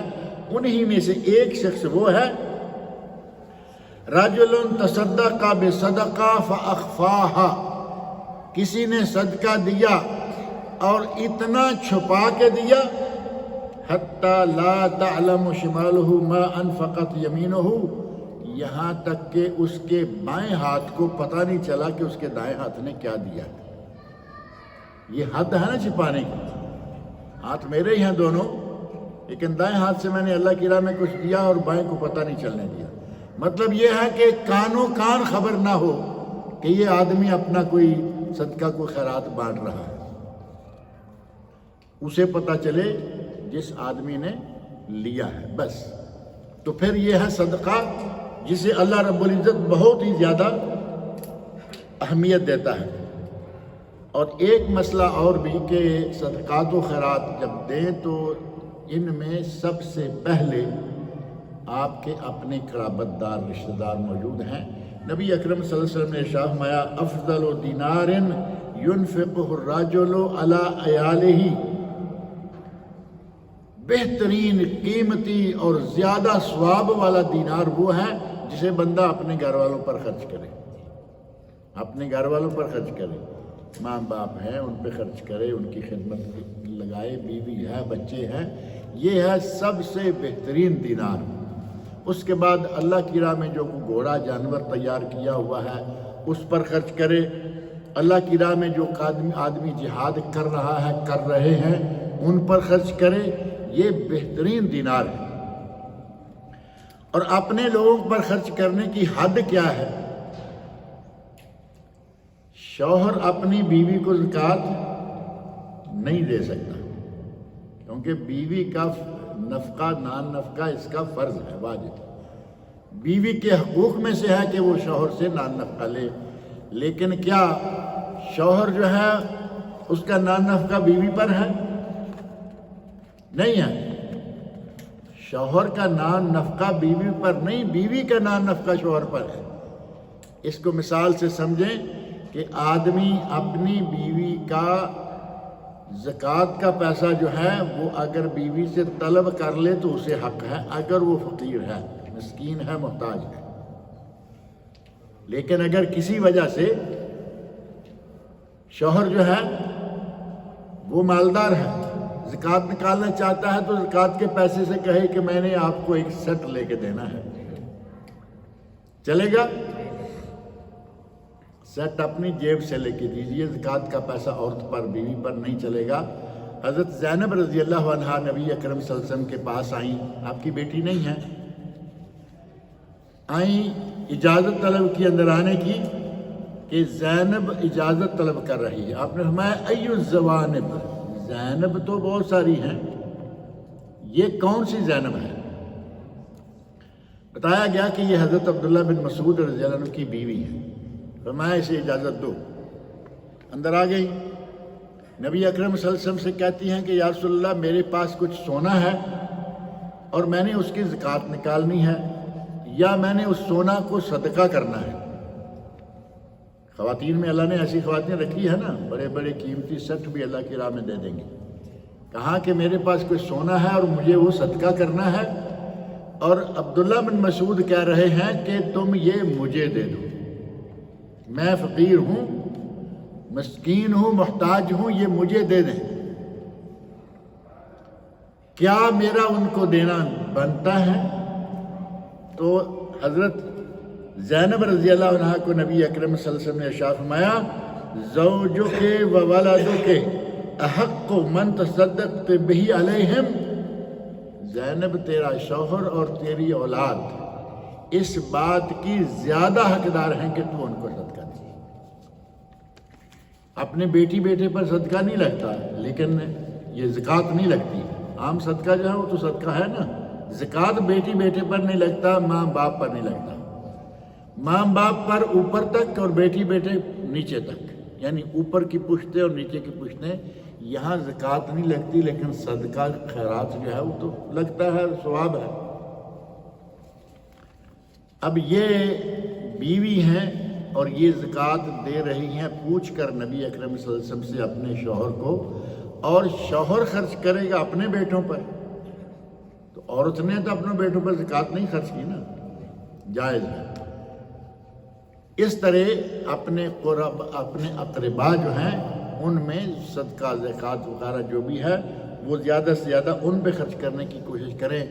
انہی میں سے ایک شخص وہ ہے رجل تصدق بصدقہ فاخفاہا، کسی نے صدقہ دیا اور اتنا چھپا کے دیا حتی لا تعلم شمالہ ما انفقت یمینہ، یہاں تک کہ اس کے بائیں ہاتھ کو پتہ نہیں چلا کہ اس کے دائیں ہاتھ نے کیا دیا۔ یہ حد ہے نا چھپانے کی، ہاتھ میرے ہی ہیں دونوں، لیکن دائیں ہاتھ سے میں نے اللہ کی راہ میں کچھ دیا اور بائیں کو پتہ نہیں چلنے دیا۔ مطلب یہ ہے کہ کانوں کان خبر نہ ہو کہ یہ آدمی اپنا کوئی صدقہ کوئی خیرات بانٹ رہا ہے، اسے پتہ چلے جس آدمی نے لیا ہے، بس۔ تو پھر یہ ہے صدقہ جسے اللہ رب العزت بہت ہی زیادہ اہمیت دیتا ہے۔ اور ایک مسئلہ اور بھی کہ صدقات و خیرات جب دیں تو ان میں سب سے پہلے آپ کے اپنے قرابت دار رشتہ دار موجود ہیں۔ نبی اکرم صلی اللہ علیہ وسلم نے ارشاد فرمایا افضل دینار ينفقه الرجل علی عیالہ، بہترین قیمتی اور زیادہ ثواب والا دینار وہ ہے جسے بندہ اپنے گھر والوں پر خرچ کرے، اپنے گھر والوں پر خرچ کرے، ماں باپ ہیں ان پہ خرچ کرے، ان کی خدمت لگائے، بیوی ہے، بچے ہیں، یہ ہے سب سے بہترین دینار۔ اس کے بعد اللہ کی راہ میں جو گھوڑا جانور تیار کیا ہوا ہے اس پر خرچ کرے، اللہ کی راہ میں جو آدمی جہاد کر رہا ہے، کر رہے ہیں، ان پر خرچ کرے، یہ بہترین دینار ہے۔ اور اپنے لوگوں پر خرچ کرنے کی حد کیا ہے؟ شوہر اپنی بیوی کو زکوٰۃ نہیں دے سکتا، کیونکہ بیوی کا نفقہ نان نفقہ اس کا فرض ہے، واجب۔ بیوی کے حقوق میں سے ہے کہ وہ شوہر سے نان نفقہ لے، لیکن کیا شوہر جو ہے اس کا نان نفقہ بیوی پر ہے؟ نہیں ہے، شوہر کا نان نفقہ بیوی پر نہیں، بیوی کا نان نفقہ شوہر پر ہے۔ اس کو مثال سے سمجھیں کہ آدمی اپنی بیوی کا زکوٰۃ کا پیسہ جو ہے وہ اگر بیوی سے طلب کر لے تو اسے حق ہے، اگر وہ فقیر ہے، مسکین ہے، محتاج ہے۔ لیکن اگر کسی وجہ سے شوہر جو ہے وہ مالدار ہے، زکوٰۃ نکالنا چاہتا ہے تو زکوٰۃ کے پیسے سے کہے کہ میں نے آپ کو ایک سیٹ لے کے دینا ہے، چلے گا؟ سیٹ اپنی جیب سے لے کے دیجئے، زکوٰۃ کا پیسہ عورت پر، بیوی پر نہیں چلے گا۔ حضرت زینب رضی اللہ عنہا نبی اکرم صلی اللہ علیہ وسلم کے پاس آئیں، آپ کی بیٹی نہیں ہے، آئیں، اجازت طلب کی اندر آنے کی کہ زینب اجازت طلب کر رہی ہے۔ آپ نے فرمایا ای الزوانب، زینب تو بہت ساری ہیں، یہ کون سی زینب ہے؟ بتایا گیا کہ یہ حضرت عبداللہ بن مسعود رضی اللہ عنہ کی بیوی ہے۔ فرمایا اسے اجازت دو۔ اندر آ گئی، نبی اکرم صلی اللہ علیہ وسلم سے کہتی ہیں کہ یا رسول اللہ میرے پاس کچھ سونا ہے اور میں نے اس کی زکوٰۃ نکالنی ہے، یا میں نے اس سونا کو صدقہ کرنا ہے۔ خواتین میں اللہ نے ایسی خواتین رکھی ہے نا، بڑے بڑے قیمتی سیٹ بھی اللہ کی راہ میں دے دیں گے۔ کہا کہ میرے پاس کوئی سونا ہے اور مجھے وہ صدقہ کرنا ہے، اور عبداللہ بن مسعود کہہ رہے ہیں کہ تم یہ مجھے دے دو، میں فقیر ہوں، مسکین ہوں، محتاج ہوں، یہ مجھے دے دیں۔ کیا میرا ان کو دینا بنتا ہے؟ تو حضرت زینب رضی اللہ عنہ کو نبی اکرم صلی اللہ علیہ وسلم نے ارشاد فرمایا زوجک و ولدک احق من تصدقت بہ علیہم، زینب تیرا شوہر اور تیری اولاد اس بات کی زیادہ حقدار ہیں کہ تو ان کو صدقہ دے۔ اپنے بیٹی بیٹے پر صدقہ نہیں لگتا، لیکن یہ زکوٰۃ نہیں لگتی۔ عام صدقہ جو ہے وہ تو صدقہ ہے نا، زکوٰۃ بیٹی بیٹے پر نہیں لگتا، ماں باپ پر نہیں لگتا۔ ماں باپ پر اوپر تک اور بیٹی بیٹے نیچے تک، یعنی اوپر کی پشتیں اور نیچے کی پشتیں، یہاں زکوٰۃ نہیں لگتی، لیکن صدقہ خیرات جو ہے وہ تو لگتا ہے، ثواب ہے۔ اب یہ بیوی ہیں اور یہ زکوٰۃ دے رہی ہیں پوچھ کر نبی اکرم صلی اللہ علیہ وسلم سے اپنے شوہر کو، اور شوہر خرچ کرے گا اپنے بیٹوں پر، تو عورت نے تو اپنے بیٹوں پر زکوٰۃ نہیں خرچ کی نا، جائز ہے۔ اس طرح اپنے قرب، اپنے اقربا جو ہیں ان میں صدقہ زکوٰۃ وغیرہ جو بھی ہے وہ زیادہ سے زیادہ ان پہ خرچ کرنے کی کوشش کریں،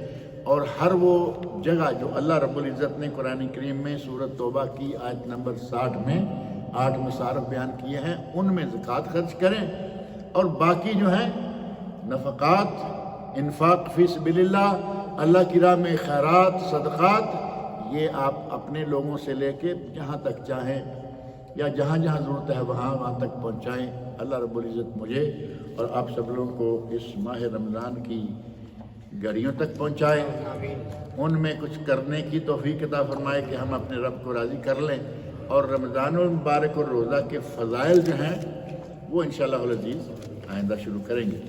اور ہر وہ جگہ جو اللہ رب العزت نے قرآن کریم میں سورۃ توبہ کی آیت نمبر 60 میں 8 مصارف بیان کیے ہیں ان میں زکوٰۃ خرچ کریں، اور باقی جو ہیں نفقات، انفاق فی سبیل اللہ، اللہ کی راہ میں خیرات، صدقات، یہ آپ اپنے لوگوں سے لے کے جہاں تک چاہیں یا جہاں جہاں ضرورت ہے وہاں تک پہنچائیں۔ اللہ رب العزت مجھے اور آپ سب لوگوں کو اس ماہ رمضان کی گھڑیوں تک پہنچائے، ان میں کچھ کرنے کی توفیق عطا فرمائے کہ ہم اپنے رب کو راضی کر لیں، اور رمضان المبارک اور روزہ کے فضائل جو ہیں وہ انشاءاللہ العزیز آئندہ شروع کریں گے۔